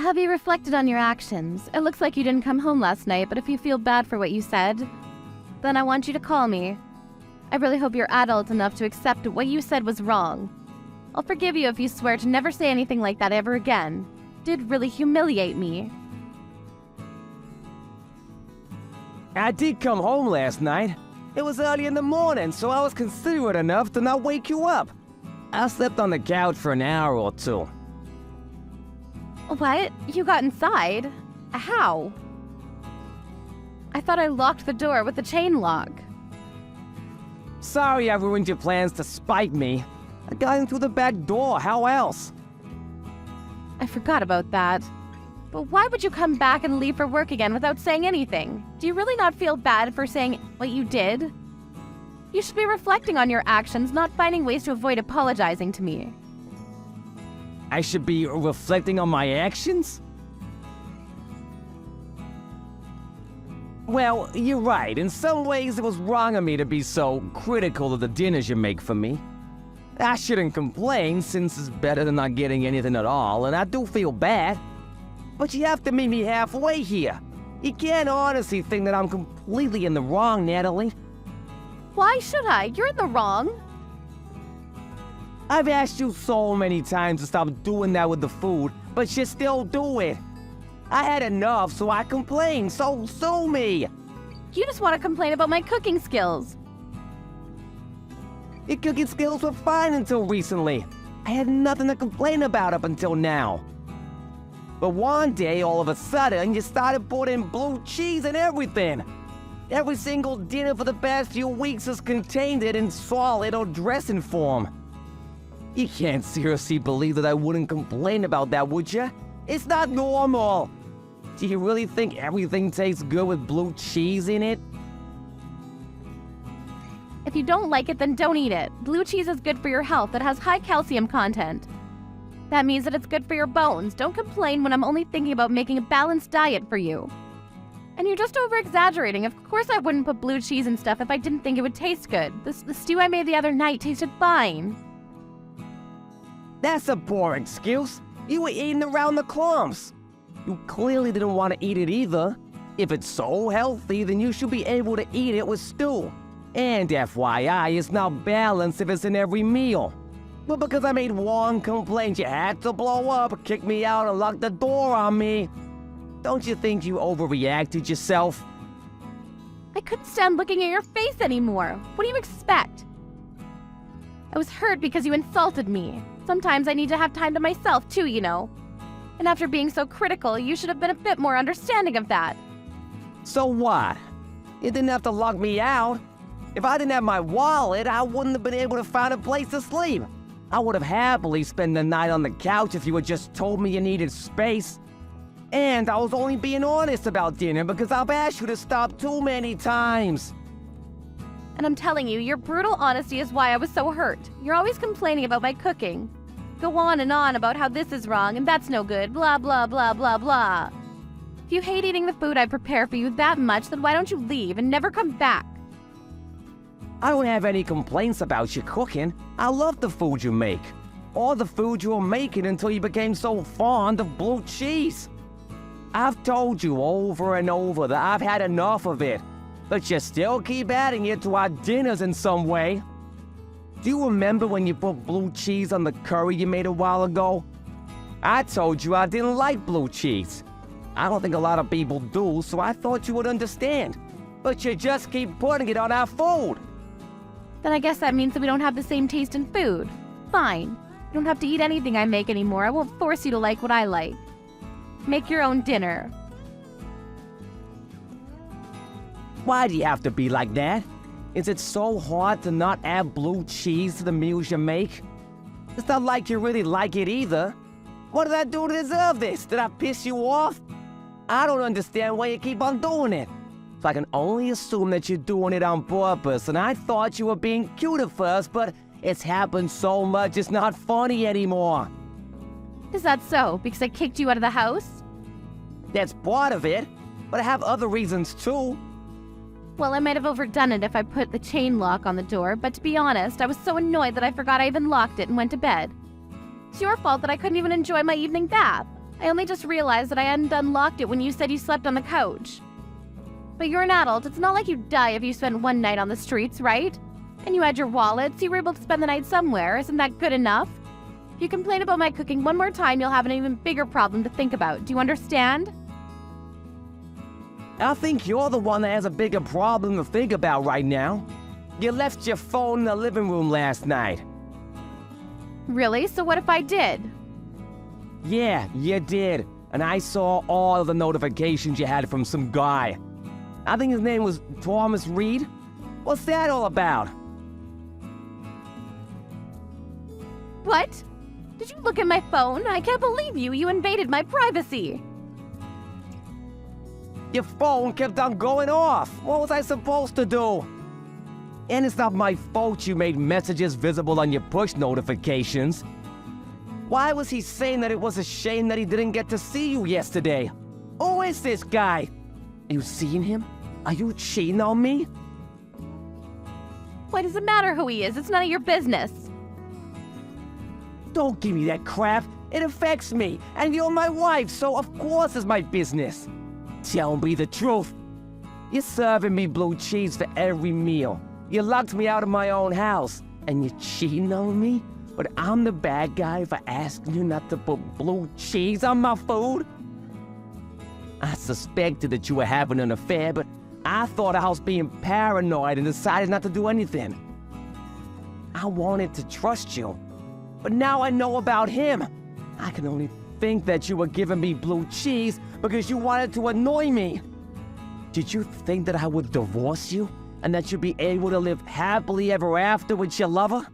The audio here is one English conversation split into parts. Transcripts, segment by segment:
Have you reflected on your actions? It looks like you didn't come home last night, but if you feel bad for what you said, then I want you to call me. I really hope you're adult enough to accept what you said was wrong. I'll forgive you if you swear to never say anything like that ever again. It did really humiliate me. I did come home last night. It was early in the morning, so I was considerate enough to not wake you up. I slept on the couch for an hour or two. What? You got inside? How? I thought I locked the door with the chain lock. Sorry I ruined your plans to spite me. I got in through the back door, how else? I forgot about that. But why would you come back and leave for work again without saying anything? Do you really not feel bad for saying what you did? You should be reflecting on your actions, not finding ways to avoid apologizing to me. I should be reflecting on my actions? Well, you're right. In some ways, it was wrong of me to be so critical of the dinners you make for me. I shouldn't complain, since it's better than not getting anything at all, and I do feel bad. But you have to meet me halfway here. You can't honestly think that I'm completely in the wrong, Natalie. Why should I? You're in the wrong. I've asked you so many times to stop doing that with the food, but you still do it. I had enough, so I complained, so sue me. You just want to complain about my cooking skills. Your cooking skills were fine until recently. I had nothing to complain about up until now. But one day, all of a sudden, you started putting blue cheese in everything. Every single dinner for the past few weeks has contained it in solid or dressing form. You can't seriously believe that I wouldn't complain about that, would you? It's not normal. Do you really think everything tastes good with blue cheese in it? If you don't like it, then don't eat it. Blue cheese is good for your health. It has high calcium content. That means that it's good for your bones. Don't complain when I'm only thinking about making a balanced diet for you. And you're just over-exaggerating. Of course I wouldn't put blue cheese and stuff if I didn't think it would taste good. The stew I made the other night tasted fine. That's a poor excuse. You were eating around the crumbs. You clearly didn't want to eat it either. If it's so healthy, then you should be able to eat it with stew. And FYI, it's not balanced if it's in every meal. But because I made one complaint, you had to blow up, kick me out, and lock the door on me. Don't you think you overreacted yourself? I couldn't stand looking at your face anymore. What do you expect? I was hurt because you insulted me. Sometimes I need to have time to myself too, you know. And after being so critical, you should have been a bit more understanding of that. So what? You didn't have to lock me out. If I didn't have my wallet, I wouldn't have been able to find a place to sleep. I would have happily spent the night on the couch if you had just told me you needed space. And I was only being honest about dinner because I've asked you to stop too many times. And I'm telling you, your brutal honesty is why I was so hurt. You're always complaining about my cooking. Go on and on about how this is wrong and that's no good, blah, blah, blah, blah, blah. If you hate eating the food I prepare for you that much, then why don't you leave and never come back? I don't have any complaints about your cooking. I love the food you make. Or the food you were making until you became so fond of blue cheese. I've told you over and over that I've had enough of it, but you still keep adding it to our dinners in some way. Do you remember when you put blue cheese on the curry you made a while ago? I told you I didn't like blue cheese. I don't think a lot of people do, so I thought you would understand. But you just keep putting it on our food. Then I guess that means that we don't have the same taste in food. Fine. You don't have to eat anything I make anymore. I won't force you to like what I like. Make your own dinner. Why do you have to be like that? Is it so hard to not add blue cheese to the meals you make? It's not like you really like it either. What did I do to deserve this? Did I piss you off? I don't understand why you keep on doing it. So I can only assume that you're doing it on purpose, and I thought you were being cute at first, but it's happened so much it's not funny anymore. Is that so? Because I kicked you out of the house? That's part of it, but I have other reasons too. Well, I might have overdone it if I put the chain lock on the door, but to be honest, I was so annoyed that I forgot I even locked it and went to bed. It's your fault that I couldn't even enjoy my evening bath. I only just realized that I hadn't unlocked it when you said you slept on the couch. But you're an adult. It's not like you'd die if you spent one night on the streets, right? And you had your wallet, so you were able to spend the night somewhere. Isn't that good enough? If you complain about my cooking one more time, you'll have an even bigger problem to think about. Do you understand? I think you're the one that has a bigger problem to think about right now. You left your phone in the living room last night. Really? So what if I did? Yeah, you did. And I saw all of the notifications you had from some guy. I think his name was Thomas Reed. What's that all about? What? Did you look at my phone? I can't believe you. You invaded my privacy. Your phone kept on going off. What was I supposed to do? And it's not my fault you made messages visible on your push notifications. Why was he saying that it was a shame that he didn't get to see you yesterday? Who is this guy? You seen him? Are you cheating on me? Why does it matter who he is? It's none of your business. Don't give me that crap. It affects me, and you're my wife, so of course it's my business. Tell me the truth. You're serving me blue cheese for every meal. You locked me out of my own house, and you're cheating on me? But I'm the bad guy for asking you not to put blue cheese on my food? I suspected that you were having an affair, but I thought I was being paranoid and decided not to do anything. I wanted to trust you, but now I know about him. I can only think that you were giving me blue cheese because you wanted to annoy me. Did you think that I would divorce you and that you'd be able to live happily ever after with your lover?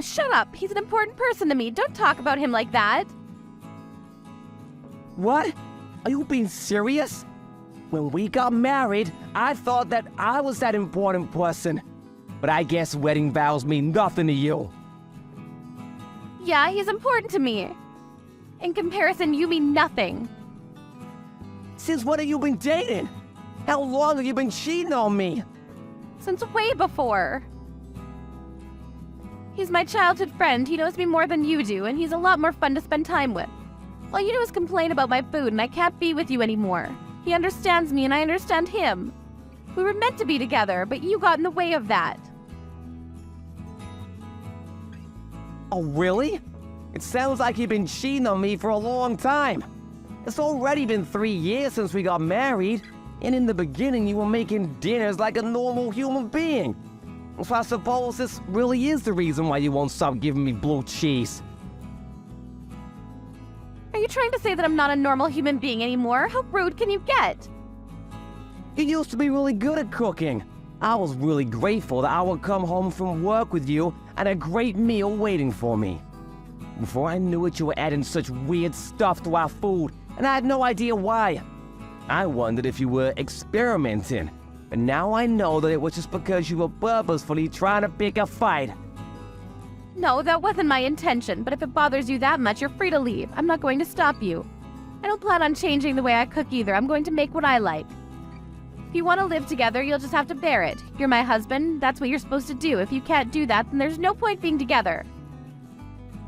Shut up. He's an important person to me. Don't talk about him like that. What? Are you being serious? When we got married, I thought that I was that important person. But I guess wedding vows mean nothing to you. Yeah, he's important to me. In comparison, you mean nothing. Since when have you been dating? How long have you been cheating on me? Since way before. He's my childhood friend. He knows me more than you do, and he's a lot more fun to spend time with. All you do is complain about my food, and I can't be with you anymore. He understands me, and I understand him. We were meant to be together, but you got in the way of that. Oh, really? It sounds like you've been cheating on me for a long time. It's already been 3 years since we got married, and in the beginning you were making dinners like a normal human being. So I suppose this really is the reason why you won't stop giving me blue cheese. Are you trying to say that I'm not a normal human being anymore? How rude can you get? You used to be really good at cooking. I was really grateful that I would come home from work with you and a great meal waiting for me. Before I knew it, you were adding such weird stuff to our food, and I had no idea why. I wondered if you were experimenting. But now I know that it was just because you were purposefully trying to pick a fight. No, that wasn't my intention, but if it bothers you that much, you're free to leave. I'm not going to stop you. I don't plan on changing the way I cook either. I'm going to make what I like. If you want to live together, you'll just have to bear it. You're my husband. That's what you're supposed to do. If you can't do that, then there's no point being together.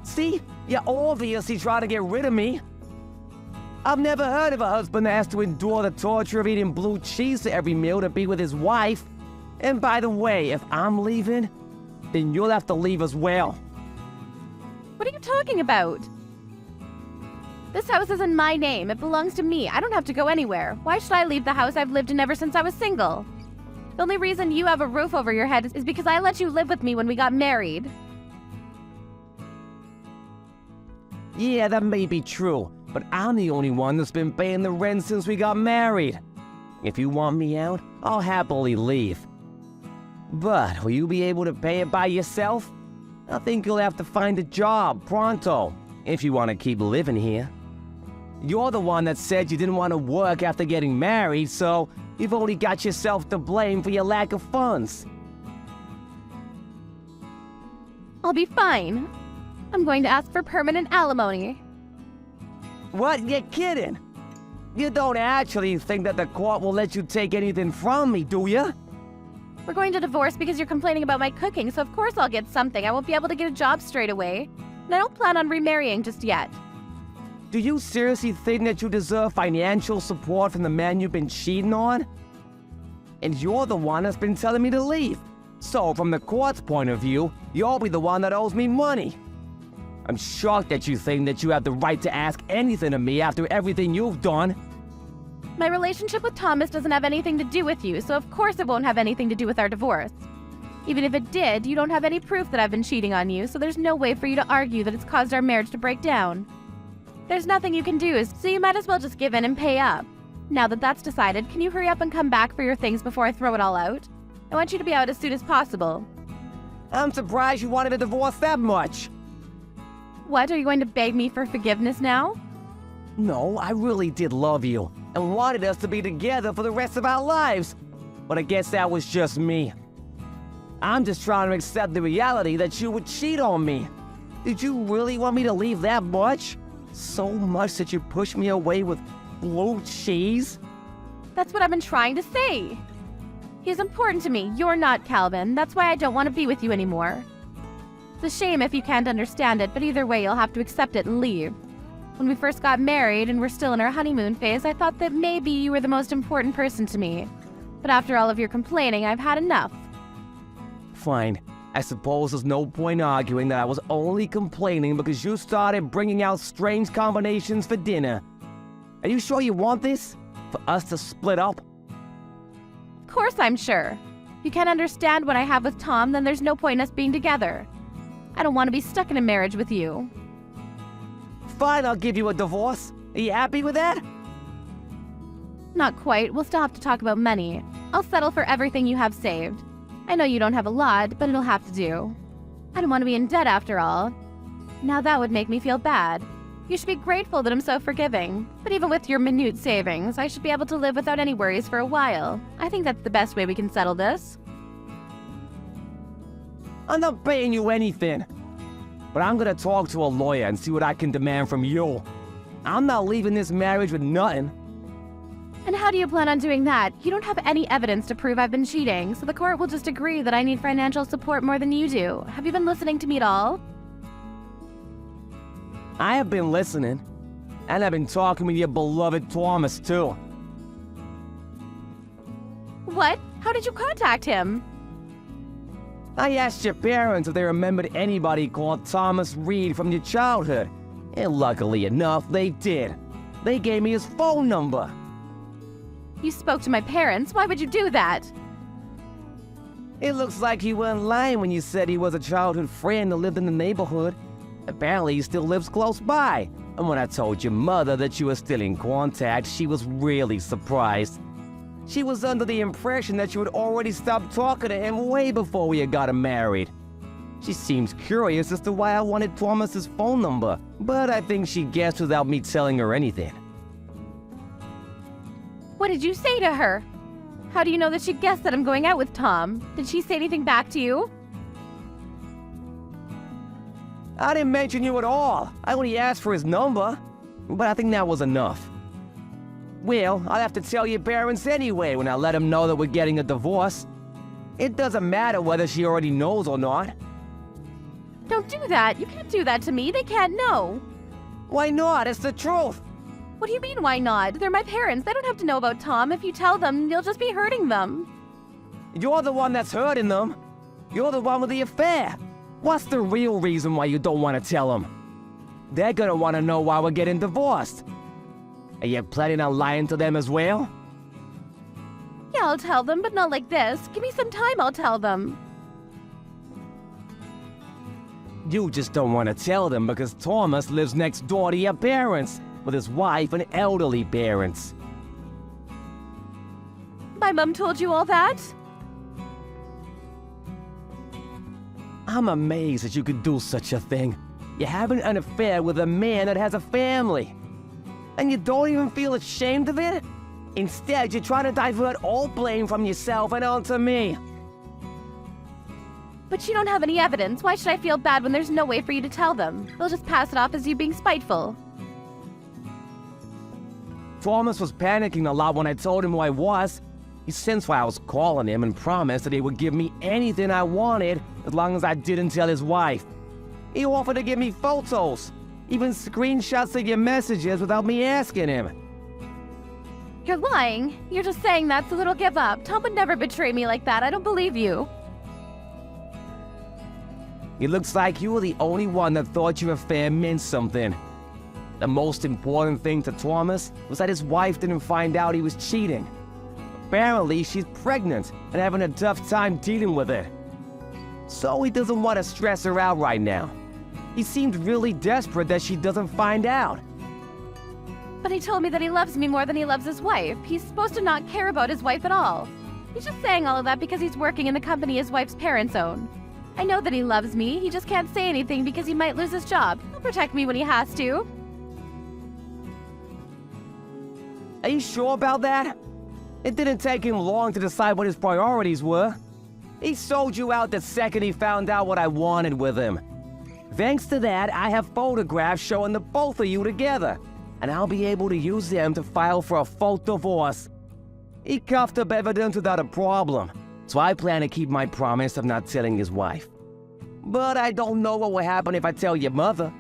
See? You're obviously trying to get rid of me. I've never heard of a husband that has to endure the torture of eating blue cheese to every meal to be with his wife. And by the way, if I'm leaving, then you'll have to leave as well. What are you talking about? This house is in my name. It belongs to me. I don't have to go anywhere. Why should I leave the house I've lived in ever since I was single? The only reason you have a roof over your head is because I let you live with me when we got married. Yeah, that may be true, but I'm the only one that's been paying the rent since we got married. If you want me out, I'll happily leave. But will you be able to pay it by yourself? I think you'll have to find a job pronto, if you want to keep living here. You're the one that said you didn't want to work after getting married, so you've only got yourself to blame for your lack of funds. I'll be fine. I'm going to ask for permanent alimony. What? You're kidding? You don't actually think that the court will let you take anything from me, do you? We're going to divorce because you're complaining about my cooking, so of course I'll get something. I won't be able to get a job straight away. And I don't plan on remarrying just yet. Do you seriously think that you deserve financial support from the man you've been cheating on? And you're the one that's been telling me to leave. So, from the court's point of view, you'll be the one that owes me money. I'm shocked that you think that you have the right to ask anything of me after everything you've done. My relationship with Thomas doesn't have anything to do with you, so of course it won't have anything to do with our divorce. Even if it did, you don't have any proof that I've been cheating on you, so there's no way for you to argue that it's caused our marriage to break down. There's nothing you can do, so you might as well just give in and pay up. Now that that's decided, can you hurry up and come back for your things before I throw it all out? I want you to be out as soon as possible. I'm surprised you wanted a divorce that much. What, are you going to beg me for forgiveness now? No, I really did love you and wanted us to be together for the rest of our lives. But I guess that was just me. I'm just trying to accept the reality that you would cheat on me. Did you really want me to leave that much? So much that you pushed me away with blue cheese? That's what I've been trying to say. He's important to me. You're not, Calvin. That's why I don't want to be with you anymore. It's a shame if you can't understand it, but either way, you'll have to accept it and leave. When we first got married and we're still in our honeymoon phase, I thought that maybe you were the most important person to me. But after all of your complaining, I've had enough. Fine. I suppose there's no point arguing that I was only complaining because you started bringing out strange combinations for dinner. Are you sure you want this? For us to split up? Of course I'm sure. If you can't understand what I have with Tom, then there's no point in us being together. I don't want to be stuck in a marriage with you. Fine, I'll give you a divorce. Are you happy with that? Not quite. We'll still have to talk about money. I'll settle for everything you have saved. I know you don't have a lot, but it'll have to do. I don't want to be in debt after all. Now that would make me feel bad. You should be grateful that I'm so forgiving. But even with your minute savings, I should be able to live without any worries for a while. I think that's the best way we can settle this. I'm not paying you anything. But I'm gonna talk to a lawyer and see what I can demand from you. I'm not leaving this marriage with nothing. And how do you plan on doing that? You don't have any evidence to prove I've been cheating, so the court will just agree that I need financial support more than you do. Have you been listening to me at all? I have been listening. And I've been talking with your beloved Thomas, too. What? How did you contact him? I asked your parents if they remembered anybody called Thomas Reed from your childhood. And luckily enough, they did. They gave me his phone number. You spoke to my parents. Why would you do that? It looks like you weren't lying when you said he was a childhood friend that lived in the neighborhood. Apparently, he still lives close by. And when I told your mother that you were still in contact, she was really surprised. She was under the impression that you had already stopped talking to him way before we had gotten married. She seems curious as to why I wanted Thomas's phone number, but I think she guessed without me telling her anything. What did you say to her? How do you know that she guessed that I'm going out with Tom? Did she say anything back to you? I didn't mention you at all. I only asked for his number, but I think that was enough. Well, I'll have to tell your parents anyway when I let them know that we're getting a divorce. It doesn't matter whether she already knows or not. Don't do that. You can't do that to me. They can't know. Why not? It's the truth. What do you mean, why not? They're my parents. They don't have to know about Tom. If you tell them, you'll just be hurting them. You're the one that's hurting them. You're the one with the affair. What's the real reason why you don't want to tell them? They're gonna want to know why we're getting divorced. Are you planning on lying to them as well? Yeah, I'll tell them, but not like this. Give me some time, I'll tell them. You just don't want to tell them because Thomas lives next door to your parents, with his wife and elderly parents. My mom told you all that? I'm amazed that you could do such a thing. You're having an affair with a man that has a family. And you don't even feel ashamed of it? Instead, you're trying to divert all blame from yourself and onto me. But you don't have any evidence. Why should I feel bad when there's no way for you to tell them? They'll just pass it off as you being spiteful. Thomas was panicking a lot when I told him who I was. He sensed why I was calling him and promised that he would give me anything I wanted as long as I didn't tell his wife. He offered to give me photos. Even screenshots of your messages without me asking him. You're lying. You're just saying that so it'll give up. Tom would never betray me like that. I don't believe you. It looks like you were the only one that thought your affair meant something. The most important thing to Thomas was that his wife didn't find out he was cheating. Apparently, she's pregnant and having a tough time dealing with it. So he doesn't want to stress her out right now. He seemed really desperate that she doesn't find out. But he told me that he loves me more than he loves his wife. He's supposed to not care about his wife at all. He's just saying all of that because he's working in the company his wife's parents own. I know that he loves me. He just can't say anything because he might lose his job. He'll protect me when he has to. Are you sure about that? It didn't take him long to decide what his priorities were. He sold you out the second he found out what I wanted with him. Thanks to that, I have photographs showing the both of you together, and I'll be able to use them to file for a full divorce. He coughed up evidence without a problem, so I plan to keep my promise of not telling his wife. But I don't know what will happen if I tell your mother.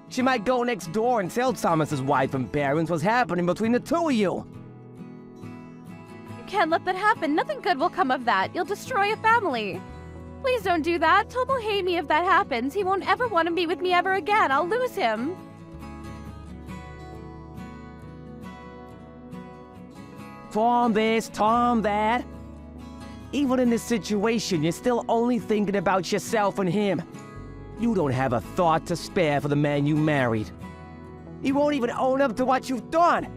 She might go next door and tell Thomas's wife and parents what's happening between the two of you. You can't let that happen. Nothing good will come of that. You'll destroy a family. Please don't do that. Tom will hate me if that happens. He won't ever want to be with me ever again. I'll lose him. Tom this, Tom that. Even in this situation, you're still only thinking about yourself and him. You don't have a thought to spare for the man you married. He won't even own up to what you've done.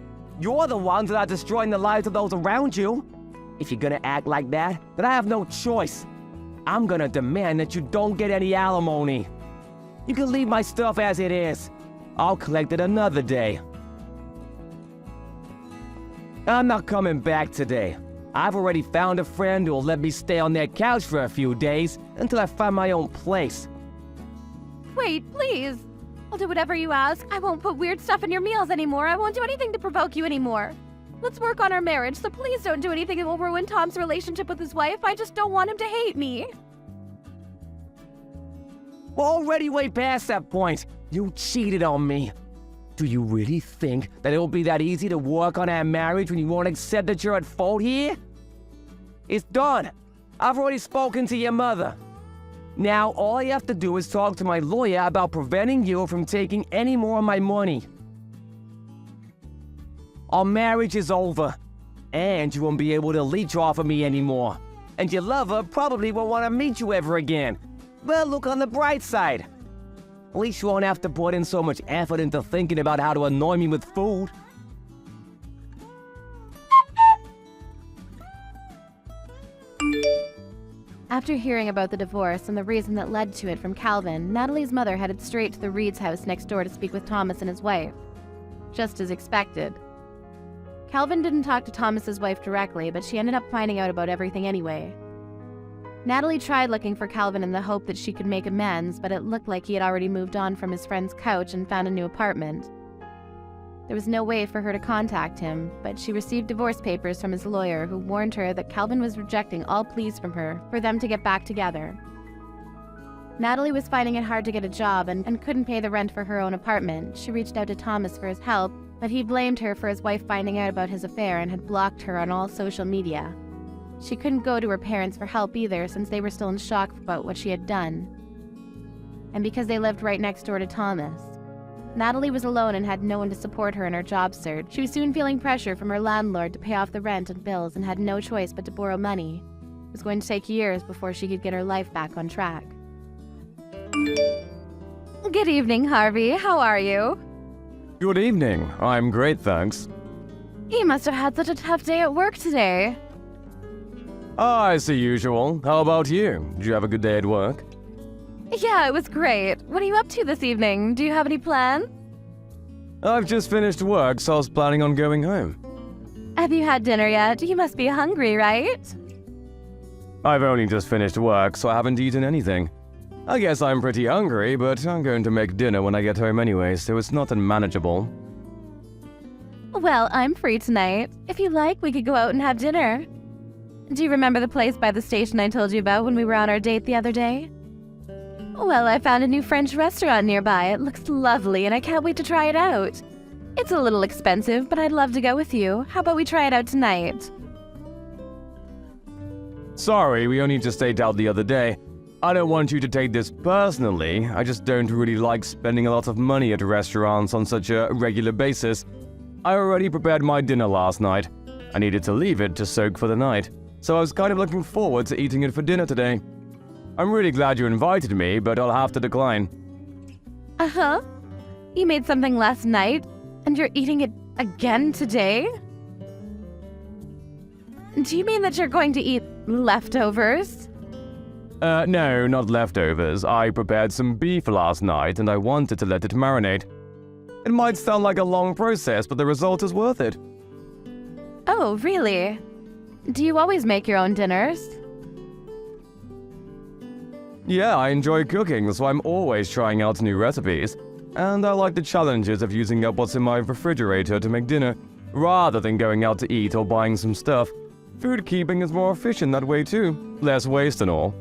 You're the ones that are destroying the lives of those around you. If you're gonna act like that, then I have no choice. I'm gonna demand that you don't get any alimony. You can leave my stuff as it is. I'll collect it another day. I'm not coming back today. I've already found a friend who'll let me stay on their couch for a few days until I find my own place. Wait, please. I'll do whatever you ask. I won't put weird stuff in your meals anymore. I won't do anything to provoke you anymore. Let's work on our marriage, so please don't do anything that will ruin Tom's relationship with his wife. I just don't want him to hate me. We're already way past that point. You cheated on me. Do you really think that it'll be that easy to work on our marriage when you won't accept that you're at fault here? It's done. I've already spoken to your mother. Now, all you have to do is talk to my lawyer about preventing you from taking any more of my money. Our marriage is over, and you won't be able to leech off of me anymore. And your lover probably won't want to meet you ever again. But look on the bright side. At least you won't have to put in so much effort into thinking about how to annoy me with food. After hearing about the divorce and the reason that led to it from Calvin, Natalie's mother headed straight to the Reed's house next door to speak with Thomas and his wife. Just as expected. Calvin didn't talk to Thomas's wife directly, but she ended up finding out about everything anyway. Natalie tried looking for Calvin in the hope that she could make amends, but it looked like he had already moved on from his friend's couch and found a new apartment. There was no way for her to contact him, but she received divorce papers from his lawyer, who warned her that Calvin was rejecting all pleas from her for them to get back together. Natalie was finding it hard to get a job and couldn't pay the rent for her own apartment. She reached out to Thomas for his help, but he blamed her for his wife finding out about his affair and had blocked her on all social media. She couldn't go to her parents for help either, since they were still in shock about what she had done. And because they lived right next door to Thomas. Natalie was alone and had no one to support her in her job search. She was soon feeling pressure from her landlord to pay off the rent and bills and had no choice but to borrow money. It was going to take years before she could get her life back on track. Good evening, Harvey. How are you? Good evening. I'm great, thanks. You must have had such a tough day at work today. As the usual. How about you? Did you have a good day at work? Yeah, it was great. What are you up to this evening? Do you have any plans? I've just finished work, so I was planning on going home. Have you had dinner yet? You must be hungry, right? I've only just finished work, so I haven't eaten anything. I guess I'm pretty hungry, but I'm going to make dinner when I get home anyway, so it's not unmanageable. Well, I'm free tonight. If you like, we could go out and have dinner. Do you remember the place by the station I told you about when we were on our date the other day? Well, I found a new French restaurant nearby. It looks lovely and I can't wait to try it out. It's a little expensive, but I'd love to go with you. How about we try it out tonight? Sorry, we only just ate out the other day. I don't want you to take this personally, I just don't really like spending a lot of money at restaurants on such a regular basis. I already prepared my dinner last night. I needed to leave it to soak for the night, so I was kind of looking forward to eating it for dinner today. I'm really glad you invited me, but I'll have to decline. Uh-huh. You made something last night, and you're eating it again today? Do you mean that you're going to eat leftovers? No, not leftovers. I prepared some beef last night and I wanted to let it marinate. It might sound like a long process, but the result is worth it. Oh, really? Do you always make your own dinners? Yeah, I enjoy cooking, so I'm always trying out new recipes. And I like the challenges of using up what's in my refrigerator to make dinner, rather than going out to eat or buying some stuff. Food keeping is more efficient that way too. Less waste and all.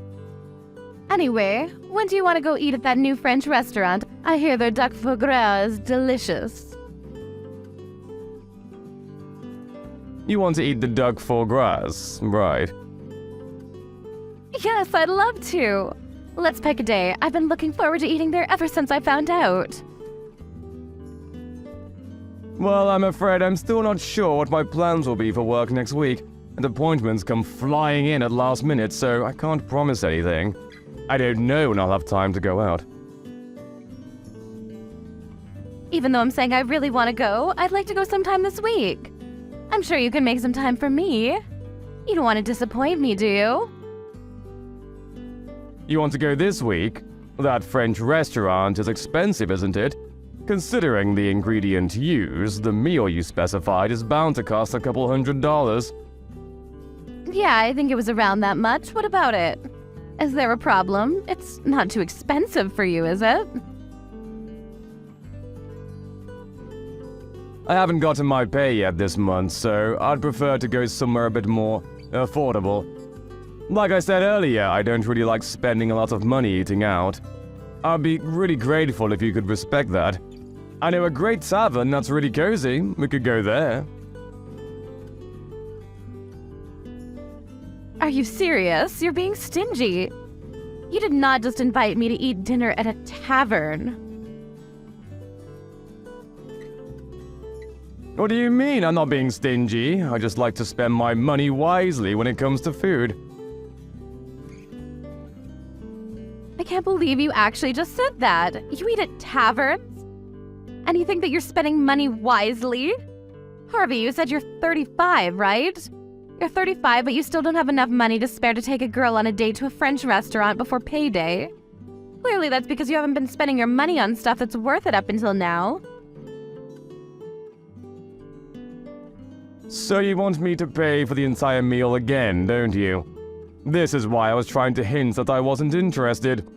Anyway, when do you want to go eat at that new French restaurant? I hear their duck foie gras is delicious. You want to eat the duck foie gras, right? Yes, I'd love to. Let's pick a day. I've been looking forward to eating there ever since I found out. Well, I'm afraid I'm still not sure what my plans will be for work next week, and appointments come flying in at last minute, so I can't promise anything. I don't know when I'll have time to go out. Even though I'm saying I really want to go, I'd like to go sometime this week. I'm sure you can make some time for me. You don't want to disappoint me, do you? You want to go this week? That French restaurant is expensive, isn't it? Considering the ingredient used, the meal you specified is bound to cost a couple $100. Yeah, I think it was around that much. What about it? Is there a problem? It's not too expensive for you, is it? I haven't gotten my pay yet this month, so I'd prefer to go somewhere a bit more affordable. Like I said earlier, I don't really like spending a lot of money eating out. I'd be really grateful if you could respect that. I know a great tavern that's really cozy. We could go there. Are you serious? You're being stingy. You did not just invite me to eat dinner at a tavern. What do you mean I'm not being stingy? I just like to spend my money wisely when it comes to food. I can't believe you actually just said that. You eat at taverns? And you think that you're spending money wisely? Harvey, you said you're 35, right? You're 35, but you still don't have enough money to spare to take a girl on a date to a French restaurant before payday. Clearly that's because you haven't been spending your money on stuff that's worth it up until now. So you want me to pay for the entire meal again, don't you? This is why I was trying to hint that I wasn't interested.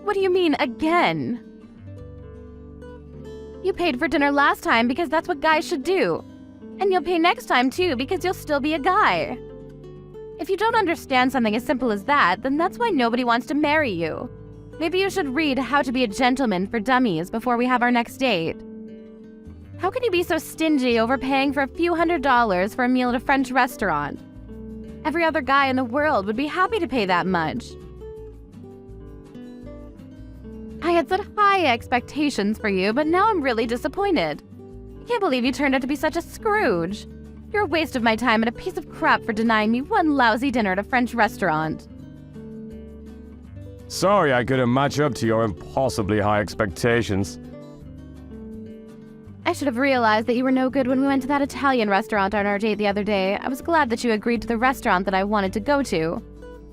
What do you mean, again? You paid for dinner last time because that's what guys should do. And you'll pay next time too because you'll still be a guy. If you don't understand something as simple as that, then that's why nobody wants to marry you. Maybe you should read How to Be a Gentleman for Dummies before we have our next date. How can you be so stingy overpaying for a few $100s for a meal at a French restaurant? Every other guy in the world would be happy to pay that much. I had such high expectations for you, but now I'm really disappointed. I can't believe you turned out to be such a Scrooge. You're a waste of my time and a piece of crap for denying me one lousy dinner at a French restaurant. Sorry I couldn't match up to your impossibly high expectations. I should have realized that you were no good when we went to that Italian restaurant on our date the other day. I was glad that you agreed to the restaurant that I wanted to go to.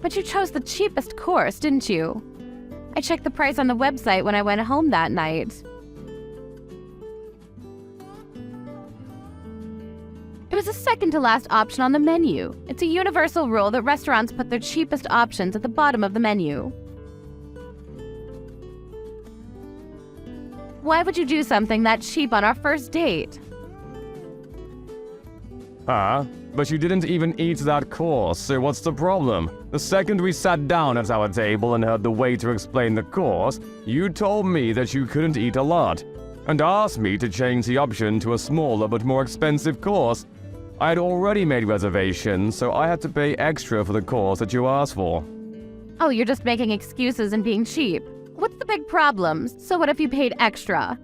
But you chose the cheapest course, didn't you? I checked the price on the website when I went home that night. It was the second to last option on the menu. It's a universal rule that restaurants put their cheapest options at the bottom of the menu. Why would you do something that cheap on our first date? Huh? But you didn't even eat that course, so what's the problem? The second we sat down at our table and heard the waiter explain the course, you told me that you couldn't eat a lot, and asked me to change the option to a smaller but more expensive course. I had already made reservations, so I had to pay extra for the course that you asked for. Oh, you're just making excuses and being cheap. What's the big problem? So what if you paid extra?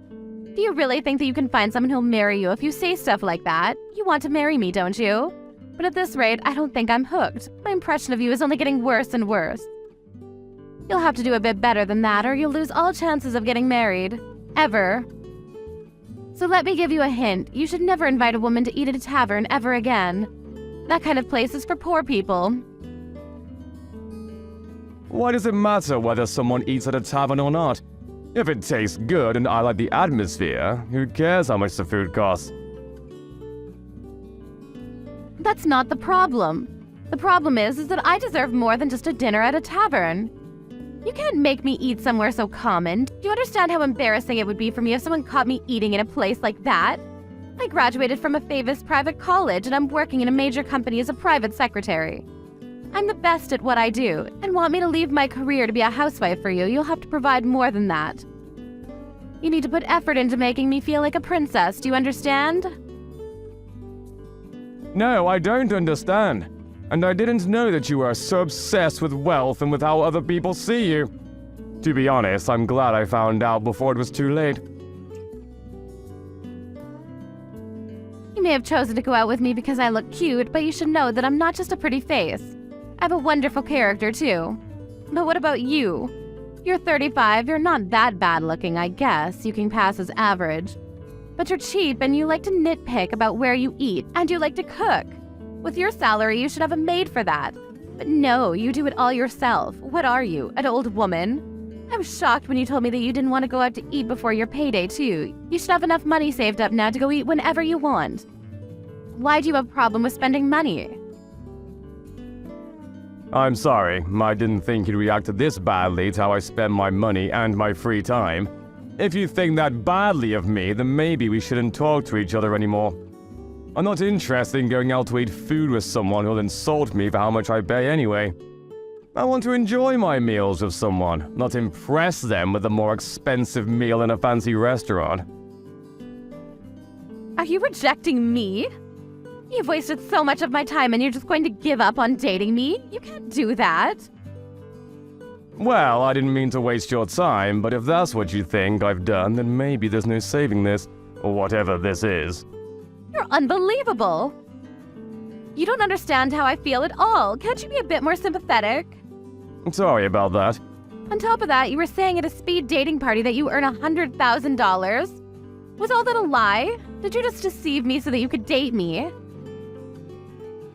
Do you really think that you can find someone who'll marry you if you say stuff like that? You want to marry me, don't you? But at this rate, I don't think I'm hooked. My impression of you is only getting worse and worse. You'll have to do a bit better than that, or you'll lose all chances of getting married. Ever. So let me give you a hint. You should never invite a woman to eat at a tavern ever again. That kind of place is for poor people. Why does it matter whether someone eats at a tavern or not? If it tastes good and I like the atmosphere, who cares how much the food costs? That's not the problem. The problem is that I deserve more than just a dinner at a tavern. You can't make me eat somewhere so common. Do you understand how embarrassing it would be for me if someone caught me eating in a place like that? I graduated from a famous private college and I'm working in a major company as a private secretary. I'm the best at what I do, and want me to leave my career to be a housewife for you, you'll have to provide more than that. You need to put effort into making me feel like a princess, do you understand? No, I don't understand. And I didn't know that you were so obsessed with wealth and with how other people see you. To be honest, I'm glad I found out before it was too late. You may have chosen to go out with me because I look cute, but you should know that I'm not just a pretty face. I have a wonderful character, too. But what about you? You're 35, you're not that bad looking, I guess. You can pass as average. But you're cheap and you like to nitpick about where you eat, and you like to cook. With your salary, you should have a maid for that. But no, you do it all yourself. What are you, an old woman? I was shocked when you told me that you didn't want to go out to eat before your payday, too. You should have enough money saved up now to go eat whenever you want. Why do you have a problem with spending money? I'm sorry, I didn't think you'd react this badly to how I spend my money and my free time. If you think that badly of me, then maybe we shouldn't talk to each other anymore. I'm not interested in going out to eat food with someone who'll insult me for how much I pay anyway. I want to enjoy my meals with someone, not impress them with a more expensive meal in a fancy restaurant. Are you rejecting me? You've wasted so much of my time and you're just going to give up on dating me? You can't do that. Well, I didn't mean to waste your time, but if that's what you think I've done, then maybe there's no saving this, or whatever this is. You're unbelievable. You don't understand how I feel at all. Can't you be a bit more sympathetic? Sorry about that. On top of that, you were saying at a speed dating party that you earn $100,000. Was all that a lie? Did you just deceive me so that you could date me?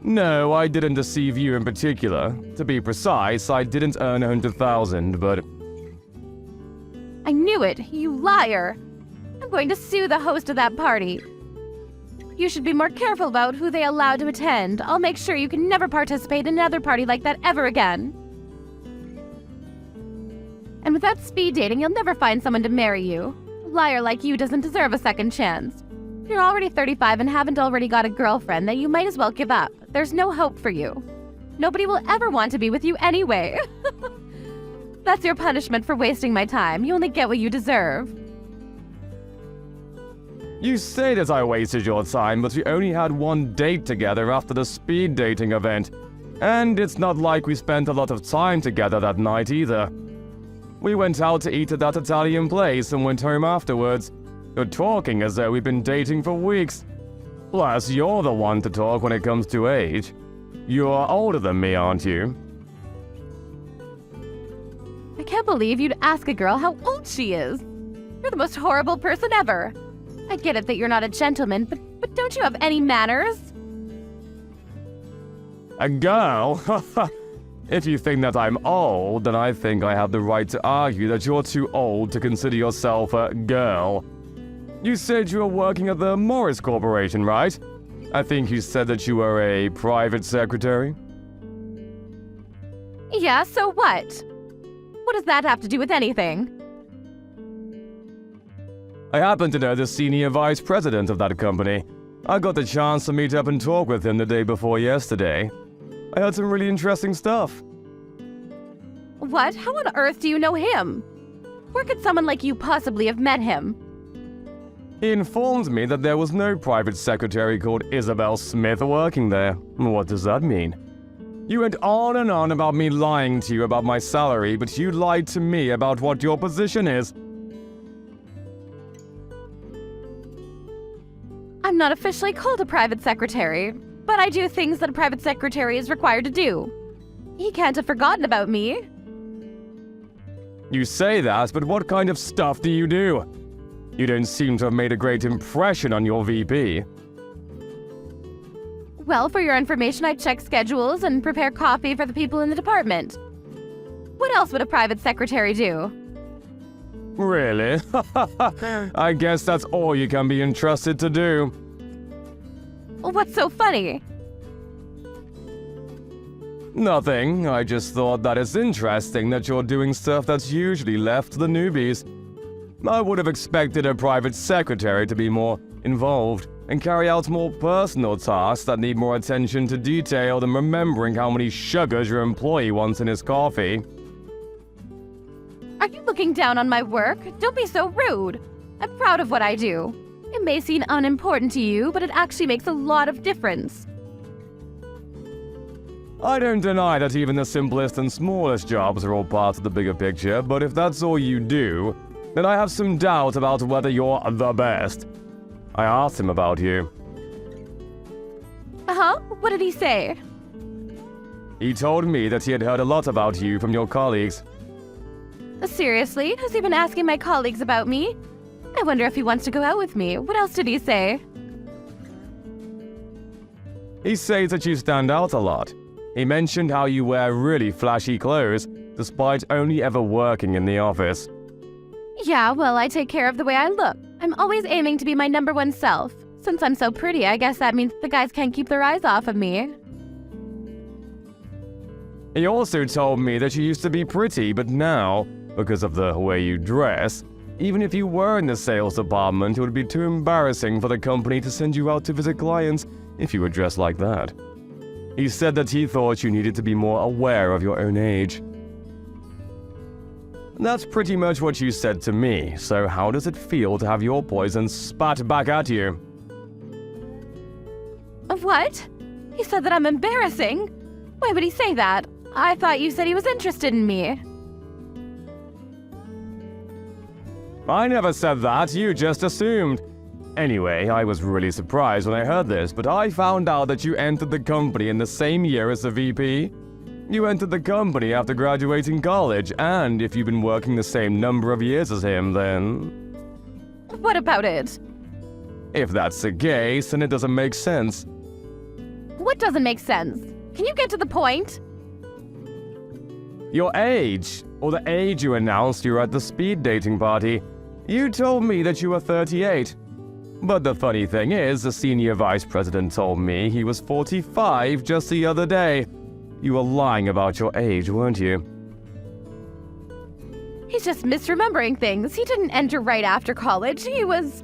No, I didn't deceive you in particular. To be precise, I didn't earn 100,000, but... I knew it, you liar. I'm going to sue the host of that party. You should be more careful about who they allow to attend. I'll make sure you can never participate in another party like that ever again. And without speed dating, you'll never find someone to marry you. A liar like you doesn't deserve a second chance. You're already 35 and haven't already got a girlfriend, then you might as well give up. There's no hope for you. Nobody will ever want to be with you anyway. That's your punishment for wasting my time. You only get what you deserve. You say that I wasted your time, but we only had one date together after the speed dating event. And it's not like we spent a lot of time together that night either. We went out to eat at that Italian place and went home afterwards. You're talking as though we've been dating for weeks. Plus, you're the one to talk when it comes to age. You're older than me, aren't you? I can't believe you'd ask a girl how old she is. You're the most horrible person ever. I get it that you're not a gentleman, but don't you have any manners? A girl? If you think that I'm old, then I think I have the right to argue that you're too old to consider yourself a girl. You said you were working at the Morris Corporation, right? I think you said that you were a private secretary? Yeah, so what? What does that have to do with anything? I happen to know the senior vice president of that company. I got the chance to meet up and talk with him the day before yesterday. I heard some really interesting stuff. What? How on earth do you know him? Where could someone like you possibly have met him? He informed me that there was no private secretary called Isabel Smith working there. What does that mean? You went on and on about me lying to you about my salary, but you lied to me about what your position is. I'm not officially called a private secretary, but I do things that a private secretary is required to do. He can't have forgotten about me. You say that, but what kind of stuff do you do? You don't seem to have made a great impression on your VP. Well, for your information, I check schedules and prepare coffee for the people in the department. What else would a private secretary do? Really? I guess that's all you can be entrusted to do. What's so funny? Nothing. I just thought that it's interesting that you're doing stuff that's usually left to the newbies. I would have expected a private secretary to be more involved and carry out more personal tasks that need more attention to detail than remembering how many sugars your employee wants in his coffee. Are you looking down on my work? Don't be so rude. I'm proud of what I do. It may seem unimportant to you, but it actually makes a lot of difference. I don't deny that even the simplest and smallest jobs are all part of the bigger picture, but if that's all you do, then I have some doubt about whether you're the best. I asked him about you. Uh-huh? What did he say? He told me that he had heard a lot about you from your colleagues. Seriously? Has he been asking my colleagues about me? I wonder if he wants to go out with me. What else did he say? He says that you stand out a lot. He mentioned how you wear really flashy clothes, despite only ever working in the office. Yeah, well, I take care of the way I look. I'm always aiming to be my number one self. Since I'm so pretty, I guess that means the guys can't keep their eyes off of me. He also told me that you used to be pretty, but now, because of the way you dress, even if you were in the sales department, it would be too embarrassing for the company to send you out to visit clients if you were dressed like that. He said that he thought you needed to be more aware of your own age. That's pretty much what you said to me, so how does it feel to have your poison spat back at you? What? He said that I'm embarrassing? Why would he say that? I thought you said he was interested in me. I never said that, you just assumed. Anyway, I was really surprised when I heard this, but I found out that you entered the company in the same year as the VP. You entered the company after graduating college, and if you've been working the same number of years as him, then... What about it? If that's the case, then it doesn't make sense. What doesn't make sense? Can you get to the point? Your age, or the age you announced you were at the speed dating party. You told me that you were 38. But the funny thing is, the senior vice president told me he was 45 just the other day. You were lying about your age, weren't you? He's just misremembering things. He didn't enter right after college. He was...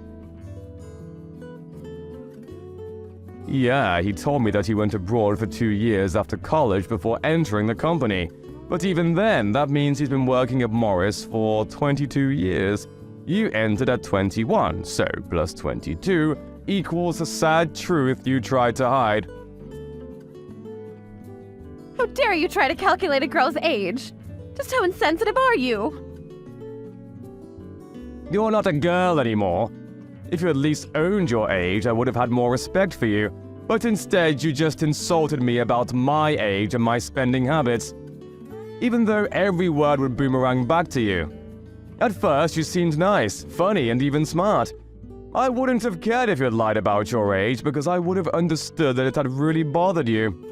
Yeah, he told me that he went abroad for 2 years after college before entering the company. But even then, that means he's been working at Morris for 22 years. You entered at 21, so plus 22 equals the sad truth you tried to hide. How dare you try to calculate a girl's age? Just how insensitive are you? You're not a girl anymore. If you at least owned your age, I would have had more respect for you. But instead, you just insulted me about my age and my spending habits. Even though every word would boomerang back to you. At first, you seemed nice, funny, and even smart. I wouldn't have cared if you had lied about your age because I would have understood that it had really bothered you.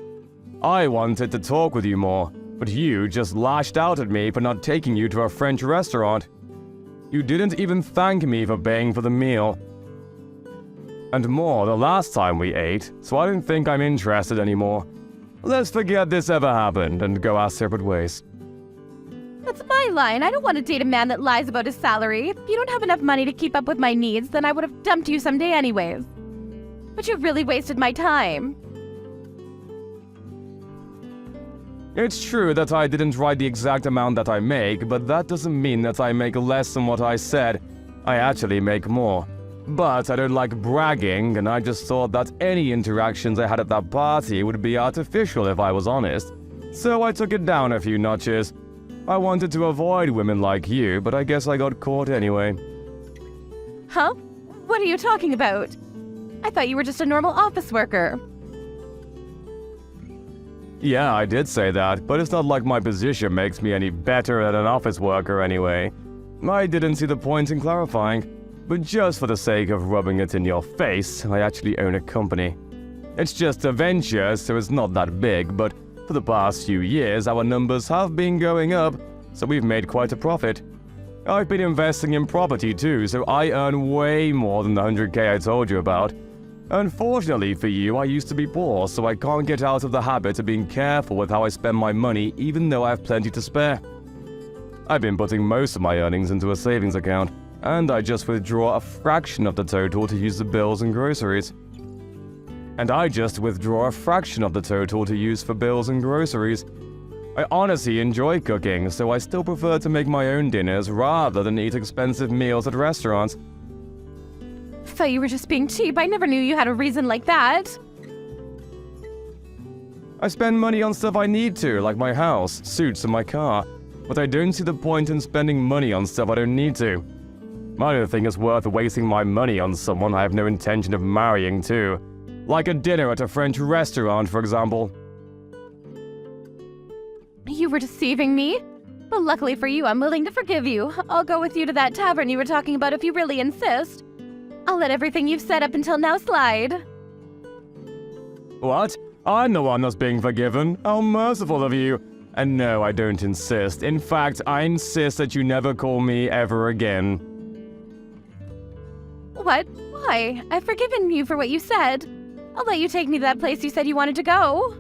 I wanted to talk with you more, but you just lashed out at me for not taking you to a French restaurant. You didn't even thank me for paying for the meal. And more the last time we ate, so I don't think I'm interested anymore. Let's forget this ever happened and go our separate ways. That's my line. I don't want to date a man that lies about his salary. If you don't have enough money to keep up with my needs, then I would have dumped you someday anyways. But you really wasted my time. It's true that I didn't write the exact amount that I make, but that doesn't mean that I make less than what I said. I actually make more. But I don't like bragging, and I just thought that any interactions I had at that party would be artificial if I was honest. So I took it down a few notches. I wanted to avoid women like you, but I guess I got caught anyway. Huh? What are you talking about? I thought you were just a normal office worker. Yeah, I did say that, but it's not like my position makes me any better than an office worker anyway. I didn't see the point in clarifying, but just for the sake of rubbing it in your face, I actually own a company. It's just a venture, so it's not that big, but for the past few years our numbers have been going up, so we've made quite a profit. I've been investing in property too, so I earn way more than the 100k I told you about. Unfortunately for you, I used to be poor, so I can't get out of the habit of being careful with how I spend my money, even though I have plenty to spare. I've been putting most of my earnings into a savings account, and I just withdraw a fraction of the total to use the bills and groceries. I honestly enjoy cooking, so I still prefer to make my own dinners rather than eat expensive meals at restaurants. Thought you were just being cheap. I never knew you had a reason like that. I spend money on stuff I need to, like my house, suits, and my car, but I don't see the point in spending money on stuff I don't need to. I don't think it's worth wasting my money on someone I have no intention of marrying too. Like a dinner at a French restaurant, for example. You were deceiving me? But luckily for you, I'm willing to forgive you. I'll go with you to that tavern you were talking about if you really insist. I'll let everything you've said up until now slide. What? I'm the one that's being forgiven? How merciful of you. And no, I don't insist. In fact, I insist that you never call me ever again. What? Why? I've forgiven you for what you said. I'll let you take me to that place you said you wanted to go.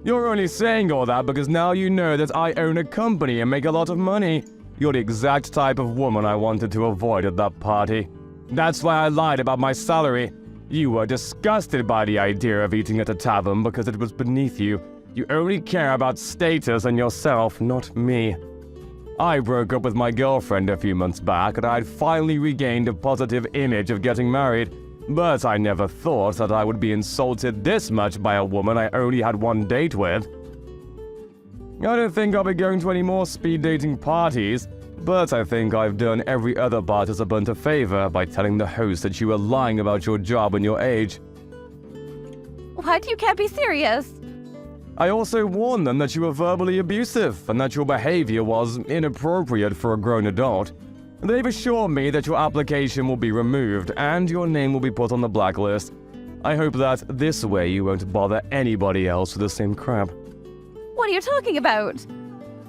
You're only saying all that because now you know that I own a company and make a lot of money. You're the exact type of woman I wanted to avoid at that party. That's why I lied about my salary. You were disgusted by the idea of eating at a tavern because it was beneath you. You only care about status and yourself, not me. I broke up with my girlfriend a few months back and I had finally regained a positive image of getting married. But I never thought that I would be insulted this much by a woman I only had one date with. I don't think I'll be going to any more speed dating parties, but I think I've done every other participant a favor by telling the host that you were lying about your job and your age. What? You can't be serious. I also warned them that you were verbally abusive and that your behavior was inappropriate for a grown adult. They've assured me that your application will be removed and your name will be put on the blacklist. I hope that this way you won't bother anybody else with the same crap. What are you talking about?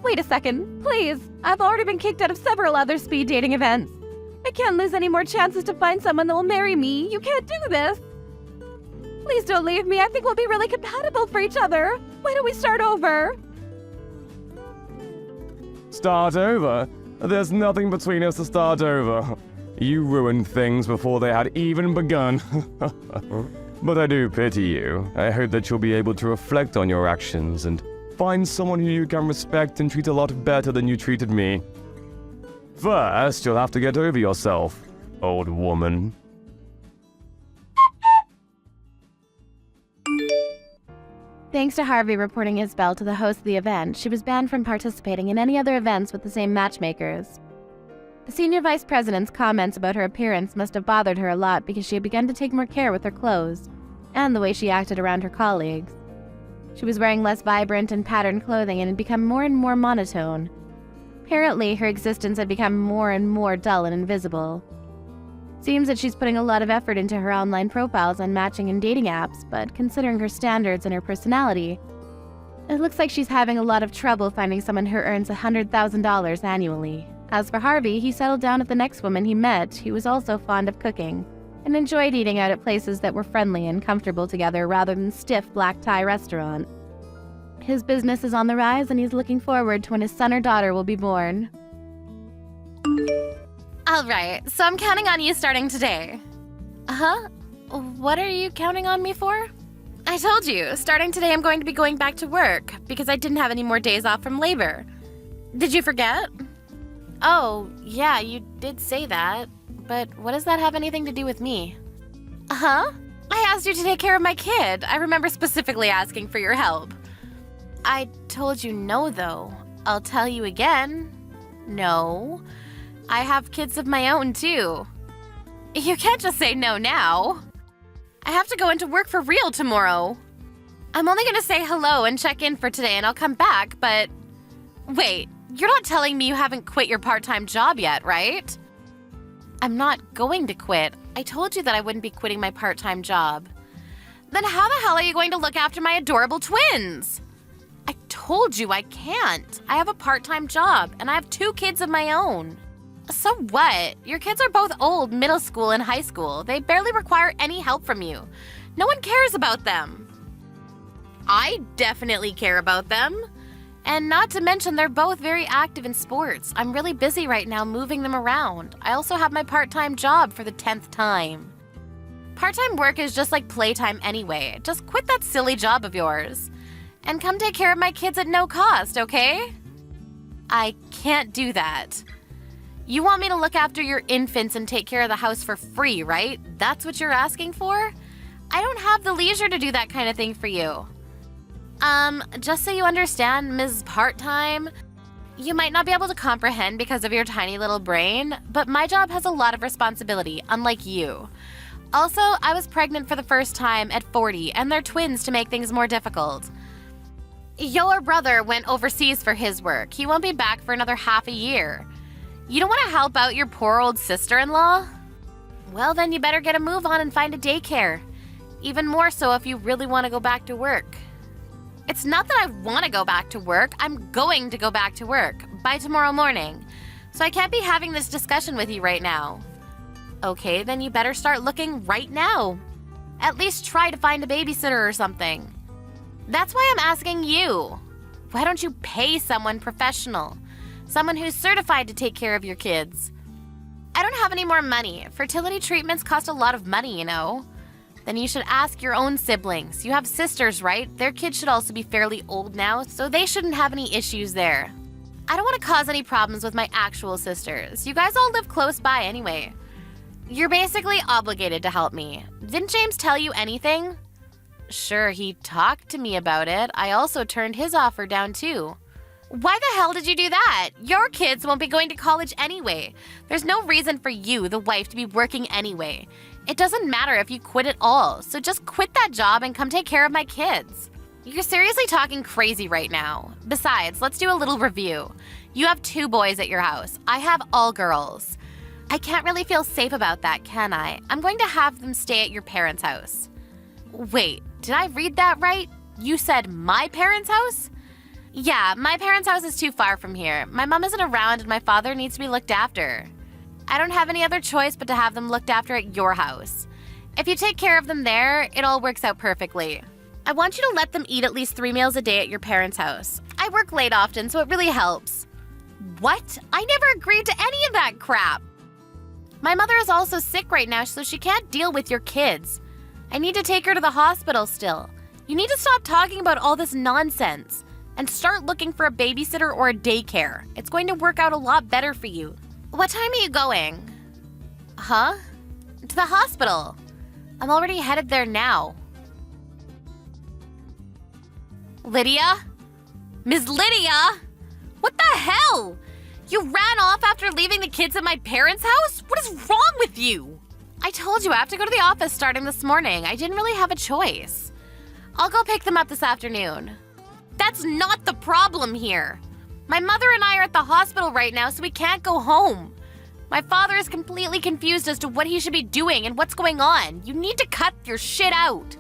Wait a second, please. I've already been kicked out of several other speed dating events. I can't lose any more chances to find someone that will marry me. You can't do this. Please don't leave me. I think we'll be really compatible for each other. Why don't we start over? Start over? There's nothing between us to start over. You ruined things before they had even begun. But I do pity you. I hope that you'll be able to reflect on your actions and find someone who you can respect and treat a lot better than you treated me. First, you'll have to get over yourself, old woman. Thanks to Harvey reporting Isabel to the host of the event, she was banned from participating in any other events with the same matchmakers. The senior vice president's comments about her appearance must have bothered her a lot because she had begun to take more care with her clothes and the way she acted around her colleagues. She was wearing less vibrant and patterned clothing and had become more and more monotone. Apparently, her existence had become more and more dull and invisible. Seems that she's putting a lot of effort into her online profiles on matching and dating apps, but considering her standards and her personality, it looks like she's having a lot of trouble finding someone who earns $100,000 annually. As for Harvey, he settled down with the next woman he met, who was also fond of cooking, and enjoyed eating out at places that were friendly and comfortable together rather than stiff black tie restaurant. His business is on the rise and he's looking forward to when his son or daughter will be born. All right, so I'm counting on you starting today. Huh? What are you counting on me for? I told you, starting today I'm going to be going back to work because I didn't have any more days off from labor. Did you forget? Oh, yeah, you did say that. But what does that have anything to do with me? Huh? I asked you to take care of my kid. I remember specifically asking for your help. I told you no, though. I'll tell you again. No. I have kids of my own, too. You can't just say no now. I have to go into work for real tomorrow. I'm only gonna say hello and check in for today and I'll come back, but... Wait, you're not telling me you haven't quit your part-time job yet, right? I'm not going to quit. I told you that I wouldn't be quitting my part-time job. Then how the hell are you going to look after my adorable twins? I told you I can't. I have a part-time job and I have 2 kids of my own. So what? Your kids are both old, middle school and high school. They barely require any help from you. No one cares about them. I definitely care about them. And not to mention they're both very active in sports. I'm really busy right now moving them around. I also have my part-time job for the 10th time. Part-time work is just like playtime anyway. Just quit that silly job of yours. And come take care of my kids at no cost, okay? I can't do that. You want me to look after your infants and take care of the house for free, right? That's what you're asking for? I don't have the leisure to do that kind of thing for you. Just so you understand, Ms. Part-Time, you might not be able to comprehend because of your tiny little brain, but my job has a lot of responsibility, unlike you. Also, I was pregnant for the first time at 40, and they're twins to make things more difficult. Your brother went overseas for his work. He won't be back for another half a year. You don't want to help out your poor old sister-in-law? Well, then you better get a move on and find a daycare. Even more so if you really want to go back to work. It's not that I want to go back to work. I'm going to go back to work by tomorrow morning. So I can't be having this discussion with you right now. Okay, then you better start looking right now. At least try to find a babysitter or something. That's why I'm asking you. Why don't you pay someone professional? Someone who's certified to take care of your kids. I don't have any more money. Fertility treatments cost a lot of money, you know. Then you should ask your own siblings. You have sisters, right? Their kids should also be fairly old now, so they shouldn't have any issues there. I don't want to cause any problems with my actual sisters. You guys all live close by anyway. You're basically obligated to help me. Didn't James tell you anything? Sure, he talked to me about it. I also turned his offer down too. Why the hell did you do that? Your kids won't be going to college anyway. There's no reason for you, the wife, to be working anyway. It doesn't matter if you quit at all, so just quit that job and come take care of my kids. You're seriously talking crazy right now. Besides, let's do a little review. You have 2 boys at your house. I have all girls. I can't really feel safe about that, can I? I'm going to have them stay at your parents' house. Wait, did I read that right? You said my parents' house? Yeah, my parents' house is too far from here. My mom isn't around and my father needs to be looked after. I don't have any other choice but to have them looked after at your house. If you take care of them there, it all works out perfectly. I want you to let them eat at least 3 meals a day at your parents' house. I work late often, so it really helps. What? I never agreed to any of that crap. My mother is also sick right now, so she can't deal with your kids. I need to take her to the hospital still. You need to stop talking about all this nonsense and start looking for a babysitter or a daycare. It's going to work out a lot better for you. What time are you going? Huh? To the hospital. I'm already headed there now. Lydia? Ms. Lydia? What the hell? You ran off after leaving the kids at my parents' house? What is wrong with you? I told you I have to go to the office starting this morning. I didn't really have a choice. I'll go pick them up this afternoon. That's not the problem here. My mother and I are at the hospital right now, so we can't go home. My father is completely confused as to what he should be doing and what's going on. You need to cut your shit out.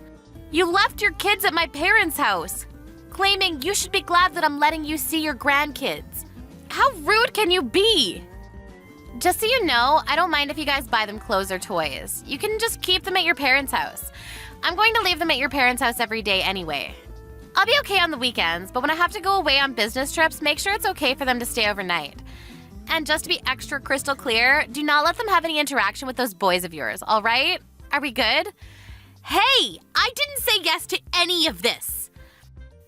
You left your kids at my parents' house, claiming you should be glad that I'm letting you see your grandkids. How rude can you be? Just so you know, I don't mind if you guys buy them clothes or toys. You can just keep them at your parents' house. I'm going to leave them at your parents' house every day anyway. I'll be okay on the weekends, but when I have to go away on business trips, make sure it's okay for them to stay overnight. And just to be extra crystal clear, do not let them have any interaction with those boys of yours, all right? Are we good? Hey, I didn't say yes to any of this.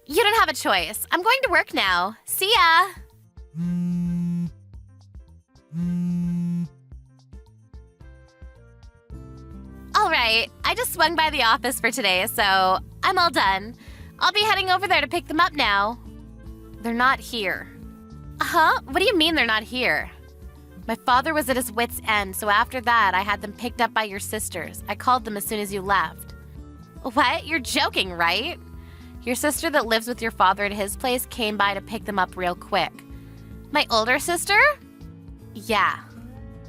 You don't have a choice. I'm going to work now. See ya. All right, I just swung by the office for today, so I'm all done. I'll be heading over there to pick them up now. They're not here. Huh? What do you mean they're not here? My father was at his wit's end, so after that, I had them picked up by your sisters. I called them as soon as you left. What? You're joking, right? Your sister that lives with your father at his place came by to pick them up real quick. My older sister? Yeah.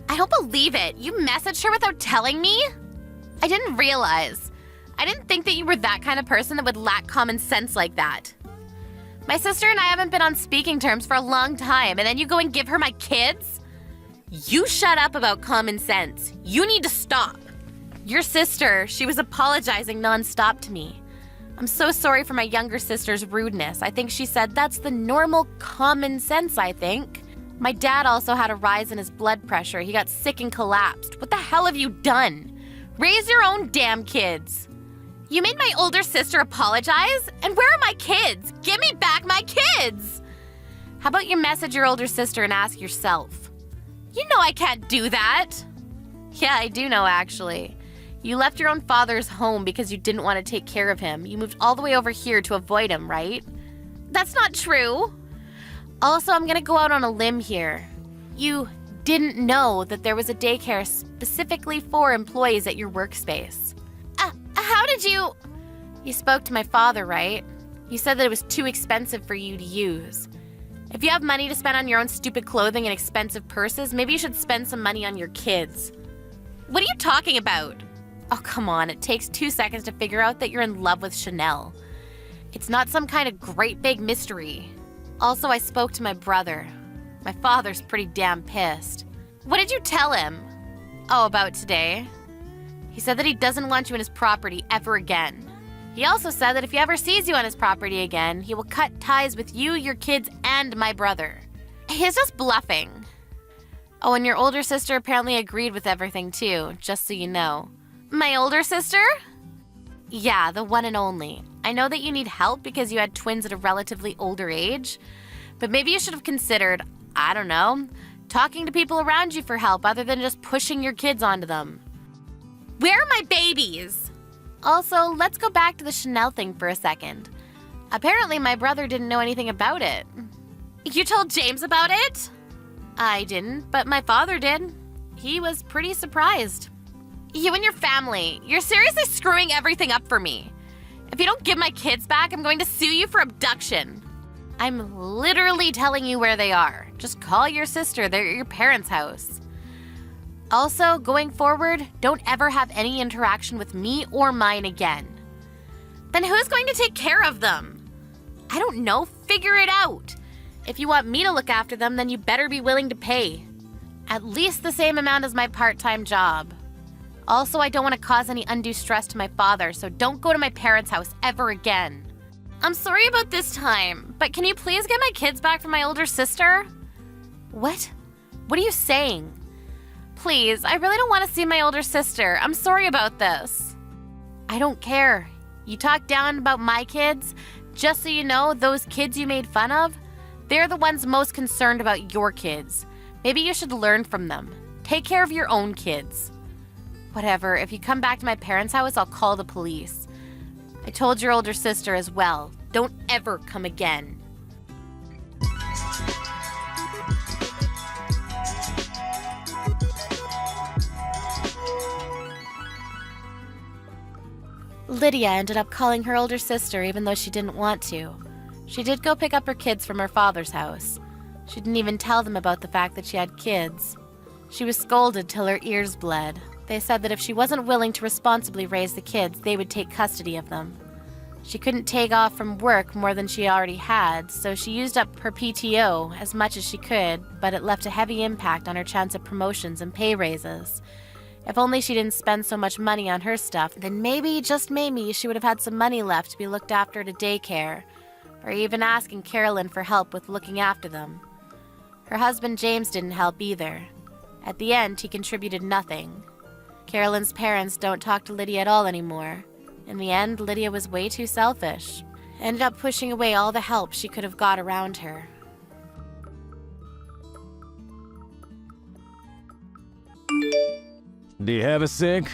I don't believe it. You messaged her without telling me? I didn't realize. I didn't think that you were that kind of person that would lack common sense like that. My sister and I haven't been on speaking terms for a long time, and then you go and give her my kids? You shut up about common sense. You need to stop. Your sister, she was apologizing nonstop to me. I'm so sorry for my younger sister's rudeness. I think she said that's the normal common sense, I think. My dad also had a rise in his blood pressure. He got sick and collapsed. What the hell have you done? Raise your own damn kids. You made my older sister apologize? And where are my kids? Give me back my kids! How about you message your older sister and ask yourself? You know I can't do that. Yeah, I do know, actually. You left your own father's home because you didn't want to take care of him. You moved all the way over here to avoid him, right? That's not true. Also, I'm gonna go out on a limb here. You didn't know that there was a daycare specifically for employees at your workspace. How did you... You spoke to my father, right? You said that it was too expensive for you to use. If you have money to spend on your own stupid clothing and expensive purses, maybe you should spend some money on your kids. What are you talking about? Oh, come on, it takes 2 seconds to figure out that you're in love with Chanel. It's not some kind of great big mystery. Also, I spoke to my brother. My father's pretty damn pissed. What did you tell him? Oh, about today? He said that he doesn't want you in his property ever again. He also said that if he ever sees you on his property again, he will cut ties with you, your kids, and my brother. He's just bluffing. Oh, and your older sister apparently agreed with everything too, just so you know. My older sister? Yeah, the one and only. I know that you need help because you had twins at a relatively older age, but maybe you should have considered, I don't know, talking to people around you for help other than just pushing your kids onto them. Where are my babies? Also, let's go back to the Chanel thing for a second. Apparently, my brother didn't know anything about it. You told James about it? I didn't, but my father did. He was pretty surprised. You and your family, you're seriously screwing everything up for me. If you don't give my kids back, I'm going to sue you for abduction. I'm literally telling you where they are. Just call your sister. They're at your parents' house. Also, going forward, don't ever have any interaction with me or mine again. Then who's going to take care of them? I don't know. Figure it out. If you want me to look after them, then you better be willing to pay. At least the same amount as my part-time job. Also, I don't want to cause any undue stress to my father, so don't go to my parents' house ever again. I'm sorry about this time, but can you please get my kids back from my older sister? What? What are you saying? Please, I really don't want to see my older sister. I'm sorry about this. I don't care. You talk down about my kids. Just so you know, those kids you made fun of, they're the ones most concerned about your kids. Maybe you should learn from them. Take care of your own kids. Whatever, if you come back to my parents' house, I'll call the police. I told your older sister as well. Don't ever come again. Lydia ended up calling her older sister even though she didn't want to. She did go pick up her kids from her father's house. She didn't even tell them about the fact that she had kids. She was scolded till her ears bled. They said that if she wasn't willing to responsibly raise the kids, they would take custody of them. She couldn't take off from work more than she already had, so she used up her PTO as much as she could, but it left a heavy impact on her chance of promotions and pay raises. If only she didn't spend so much money on her stuff, then maybe, just maybe, she would have had some money left to be looked after at a daycare, or even asking Carolyn for help with looking after them. Her husband James didn't help either. At the end, he contributed nothing. Carolyn's parents don't talk to Lydia at all anymore. In the end, Lydia was way too selfish. Ended up pushing away all the help she could have got around her. Do you have a sink?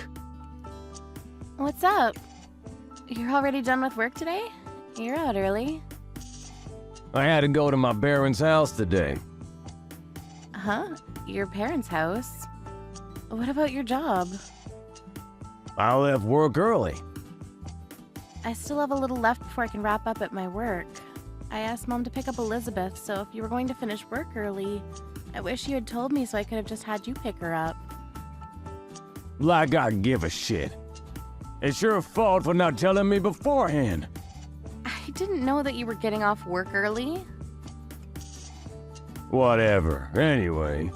What's up? You're already done with work today? You're out early. I had to go to my parents' house today. Huh? Your parents' house? What about your job? I left work early. I still have a little left before I can wrap up at my work. I asked Mom to pick up Elizabeth, so if you were going to finish work early, I wish you had told me so I could have just had you pick her up. Like I give a shit. It's your fault for not telling me beforehand. I didn't know that you were getting off work early. Whatever. Anyway,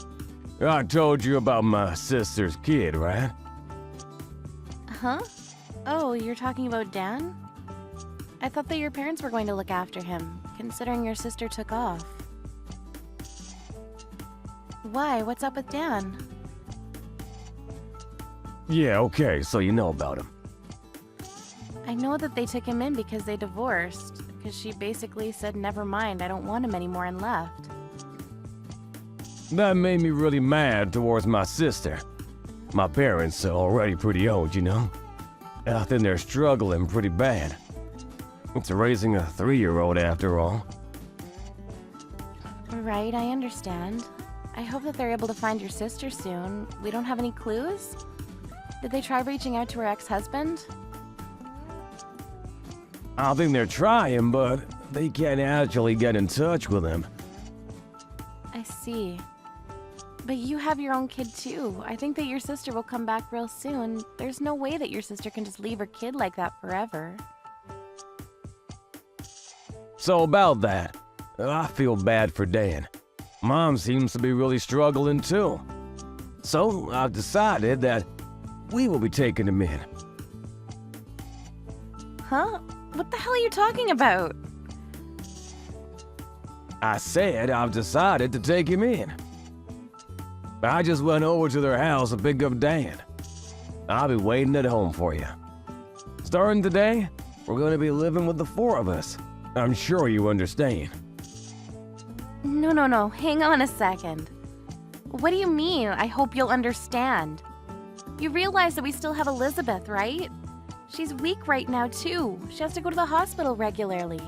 I told you about my sister's kid, right? Huh? Oh, you're talking about Dan? I thought that your parents were going to look after him, considering your sister took off. Why? What's up with Dan? Yeah, okay, so you know about him. I know that they took him in because they divorced, because she basically said, never mind, I don't want him anymore, and left. That made me really mad towards my sister. My parents are already pretty old, you know? I think they're struggling pretty bad. It's raising a 3-year-old after all. Right, I understand. I hope that they're able to find your sister soon. We don't have any clues? Did they try reaching out to her ex-husband? I think they're trying, but they can't actually get in touch with him. I see. But you have your own kid too. I think that your sister will come back real soon. There's no way that your sister can just leave her kid like that forever. So about that, I feel bad for Dan. Mom seems to be really struggling too. So I've decided that we will be taking him in. Huh? What the hell are you talking about? I said I've decided to take him in. I just went over to their house to pick up Dan. I'll be waiting at home for you. Starting today, we're going to be living with the 4 of us. I'm sure you understand. No. Hang on a second. What do you mean, I hope you'll understand? You realize that we still have Elizabeth, right? She's weak right now, too. She has to go to the hospital regularly.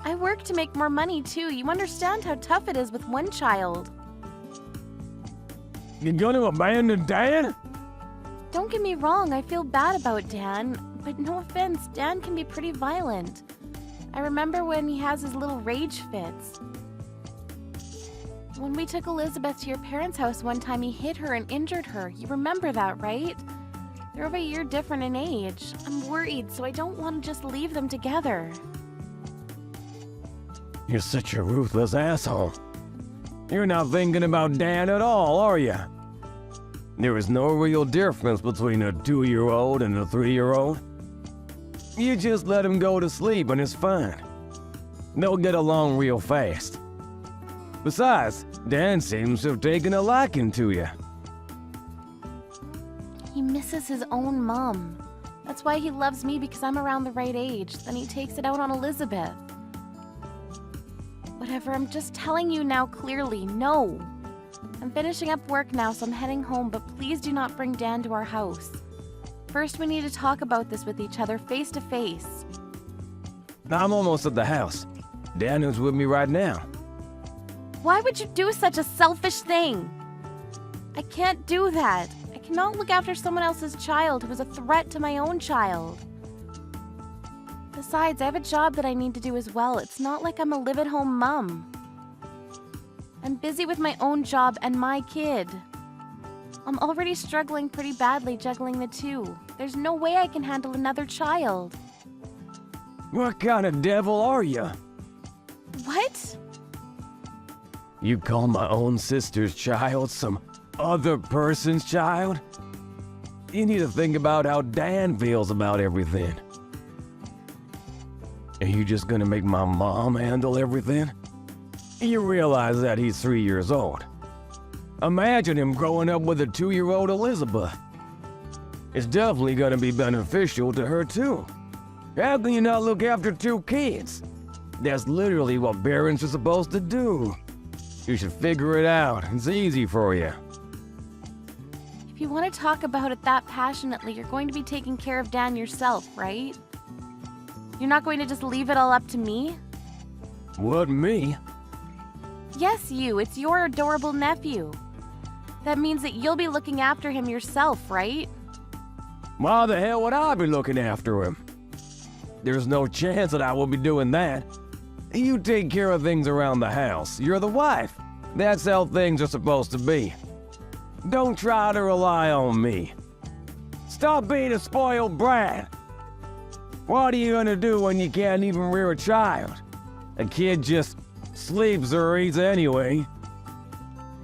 I work to make more money, too. You understand how tough it is with one child. You're going to abandon Dan? Don't get me wrong, I feel bad about Dan, but no offense, Dan can be pretty violent. I remember when he has his little rage fits. When we took Elizabeth to your parents' house one time, he hit her and injured her. You remember that, right? They're over a year different in age. I'm worried, so I don't want to just leave them together. You're such a ruthless asshole. You're not thinking about Dan at all, are you? There is no real difference between a 2-year-old and a 3-year-old. You just let him go to sleep and it's fine. They'll get along real fast. Besides, Dan seems to have taken a liking to you. He misses his own mom. That's why he loves me, because I'm around the right age. Then he takes it out on Elizabeth. Whatever, I'm just telling you now clearly, no. I'm finishing up work now, so I'm heading home, but please do not bring Dan to our house. First, we need to talk about this with each other face to face. I'm almost at the house. Dan is with me right now. Why would you do such a selfish thing? I can't do that. I cannot look after someone else's child who is a threat to my own child. Besides, I have a job that I need to do as well. It's not like I'm a live-at-home mom. I'm busy with my own job and my kid. I'm already struggling pretty badly juggling the two. There's no way I can handle another child. What kind of devil are you? What? You call my own sister's child some other person's child? You need to think about how Dan feels about everything. Are you just gonna make my mom handle everything? You realize that he's 3 years old. Imagine him growing up with a 2-year-old Elizabeth. It's definitely gonna be beneficial to her too. How can you not look after 2 kids? That's literally what parents are supposed to do. You should figure it out. It's easy for you. If you want to talk about it that passionately, you're going to be taking care of Dan yourself, right? You're not going to just leave it all up to me? What, me? Yes, you. It's your adorable nephew. That means that you'll be looking after him yourself, right? Why the hell would I be looking after him? There's no chance that I will be doing that. You take care of things around the house. You're the wife. That's how things are supposed to be. Don't try to rely on me. Stop being a spoiled brat. What are you gonna do when you can't even rear a child? A kid just sleeps or eats anyway.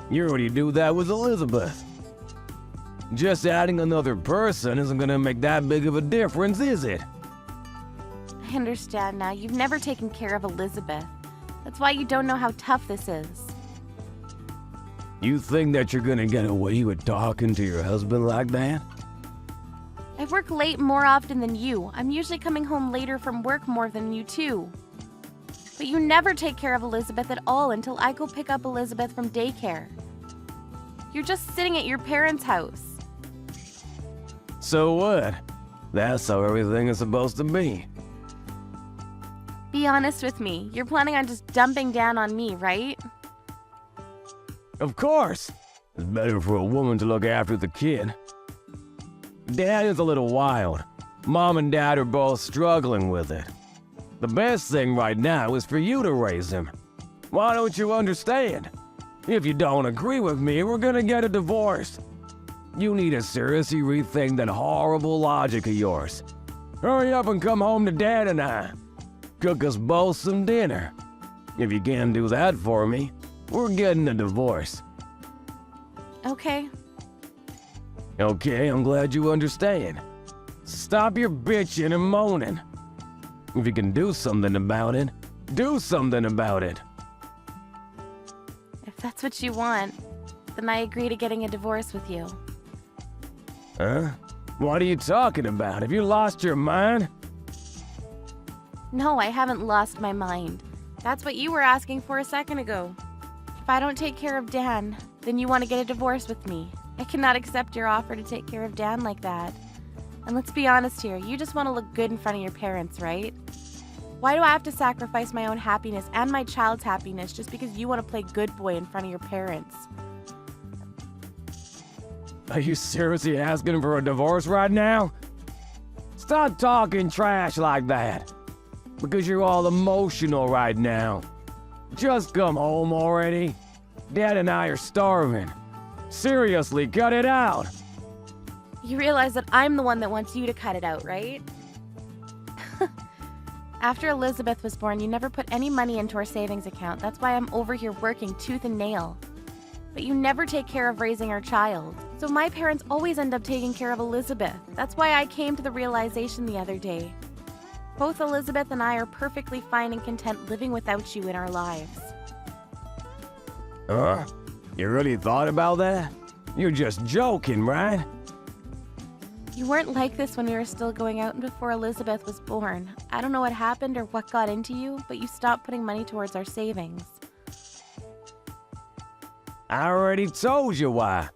You already do that with Elizabeth. Just adding another person isn't gonna make that big of a difference, is it? I understand now. You've never taken care of Elizabeth. That's why you don't know how tough this is. You think that you're gonna get away with talking to your husband like that? I work late more often than you. I'm usually coming home later from work more than you too. But you never take care of Elizabeth at all until I go pick up Elizabeth from daycare. You're just sitting at your parents' house. So what? That's how everything is supposed to be. Be honest with me. You're planning on just dumping Dan on me, right? Of course. It's better for a woman to look after the kid. Dad is a little wild. Mom and Dad are both struggling with it. The best thing right now is for you to raise him. Why don't you understand? If you don't agree with me, we're gonna get a divorce. You need to seriously rethink that horrible logic of yours. Hurry up and come home to Dad and I. Cook us both some dinner. If you can't do that for me, we're getting a divorce. Okay. Okay, I'm glad you understand. Stop your bitching and moaning. If you can do something about it, do something about it. If that's what you want, then I agree to getting a divorce with you. Huh? What are you talking about? Have you lost your mind? No, I haven't lost my mind. That's what you were asking for a second ago. If I don't take care of Dan, then you want to get a divorce with me. I cannot accept your offer to take care of Dan like that. And let's be honest here, you just want to look good in front of your parents, right? Why do I have to sacrifice my own happiness and my child's happiness just because you want to play good boy in front of your parents? Are you seriously asking for a divorce right now? Stop talking trash like that. Because you're all emotional right now. Just come home already. Dad and I are starving. Seriously, cut it out. You realize that I'm the one that wants you to cut it out, right? After Elizabeth was born, you never put any money into our savings account. That's why I'm over here working tooth and nail. But you never take care of raising our child. So my parents always end up taking care of Elizabeth. That's why I came to the realization the other day. Both Elizabeth and I are perfectly fine and content living without you in our lives. You really thought about that? You're just joking, right? You weren't like this when we were still going out and before Elizabeth was born. I don't know what happened or what got into you, but you stopped putting money towards our savings. I already told you why.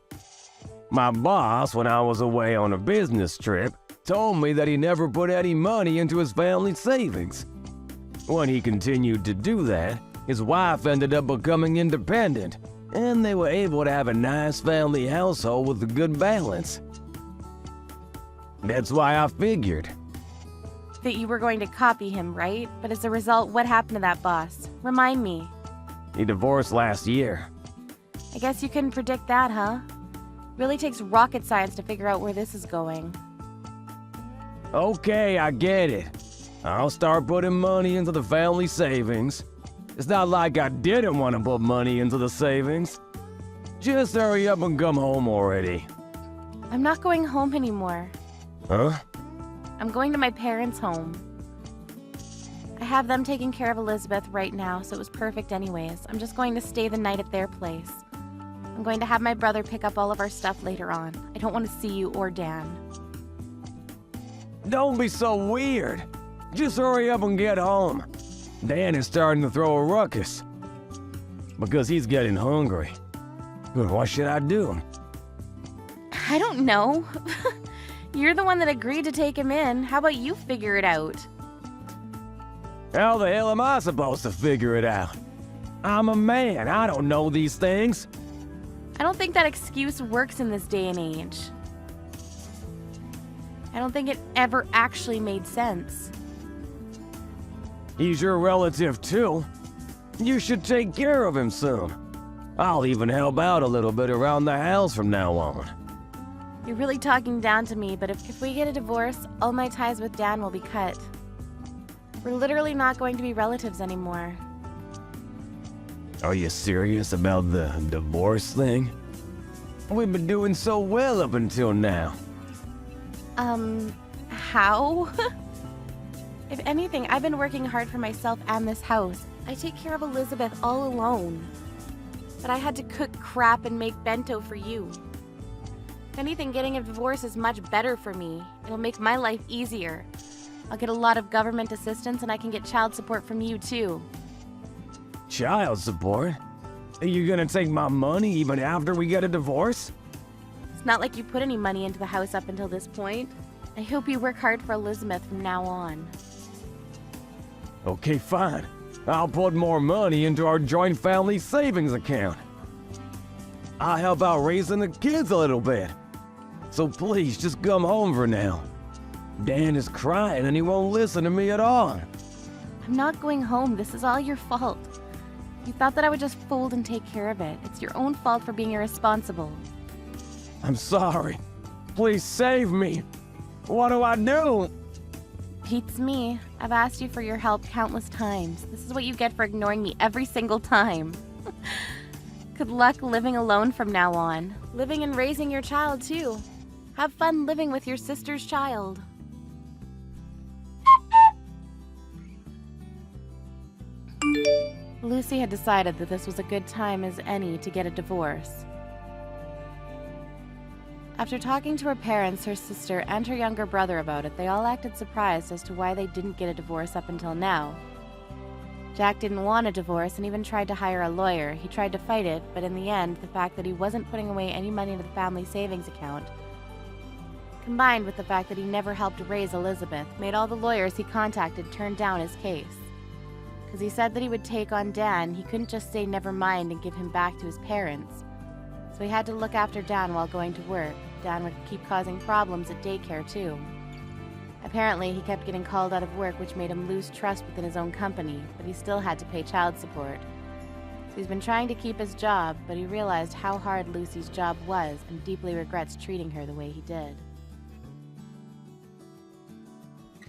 My boss, when I was away on a business trip, told me that he never put any money into his family savings. When he continued to do that, his wife ended up becoming independent, and they were able to have a nice family household with a good balance. That's why I figured. That you were going to copy him, right? But as a result, what happened to that boss? Remind me. He divorced last year. I guess you couldn't predict that, huh? Really takes rocket science to figure out where this is going. Okay, I get it. I'll start putting money into the family savings. It's not like I didn't want to put money into the savings. Just hurry up and come home already. I'm not going home anymore. Huh? I'm going to my parents' home. I have them taking care of Elizabeth right now, so it was perfect anyways. I'm just going to stay the night at their place. I'm going to have my brother pick up all of our stuff later on. I don't want to see you or Dan. Don't be so weird. Just hurry up and get home. Dan is starting to throw a ruckus. Because he's getting hungry. What should I do? I don't know. You're the one that agreed to take him in. How about you figure it out? How the hell am I supposed to figure it out? I'm a man. I don't know these things. I don't think that excuse works in this day and age. I don't think it ever actually made sense. He's your relative too. You should take care of him soon. I'll even help out a little bit around the house from now on. You're really talking down to me, but if we get a divorce, all my ties with Dan will be cut. We're literally not going to be relatives anymore. Are you serious about the divorce thing? We've been doing so well up until now. How? If anything, I've been working hard for myself and this house. I take care of Elizabeth all alone. But I had to cook crap and make bento for you. If anything, getting a divorce is much better for me. It'll make my life easier. I'll get a lot of government assistance and I can get child support from you too. Child support? Are you gonna take my money even after we get a divorce? It's not like you put any money into the house up until this point. I hope you work hard for Elizabeth from now on. Okay, fine. I'll put more money into our joint family savings account. I'll help out raising the kids a little bit. So please, just come home for now. Dan is crying and he won't listen to me at all. I'm not going home. This is all your fault. You thought that I would just fold and take care of it. It's your own fault for being irresponsible. I'm sorry. Please save me. What do I do? Beats me. I've asked you for your help countless times. This is what you get for ignoring me every single time. Good luck living alone from now on. Living and raising your child, too. Have fun living with your sister's child. Lucy had decided that this was a good time as any to get a divorce. After talking to her parents, her sister, and her younger brother about it, they all acted surprised as to why they didn't get a divorce up until now. Jack didn't want a divorce and even tried to hire a lawyer. He tried to fight it, but in the end, the fact that he wasn't putting away any money into the family savings account, combined with the fact that he never helped raise Elizabeth, made all the lawyers he contacted turn down his case. Because he said that he would take on Dan, he couldn't just say never mind and give him back to his parents. So he had to look after Dan while going to work. Dan would keep causing problems at daycare too. Apparently, he kept getting called out of work, which made him lose trust within his own company, but he still had to pay child support. So he's been trying to keep his job, but he realized how hard Lucy's job was and deeply regrets treating her the way he did.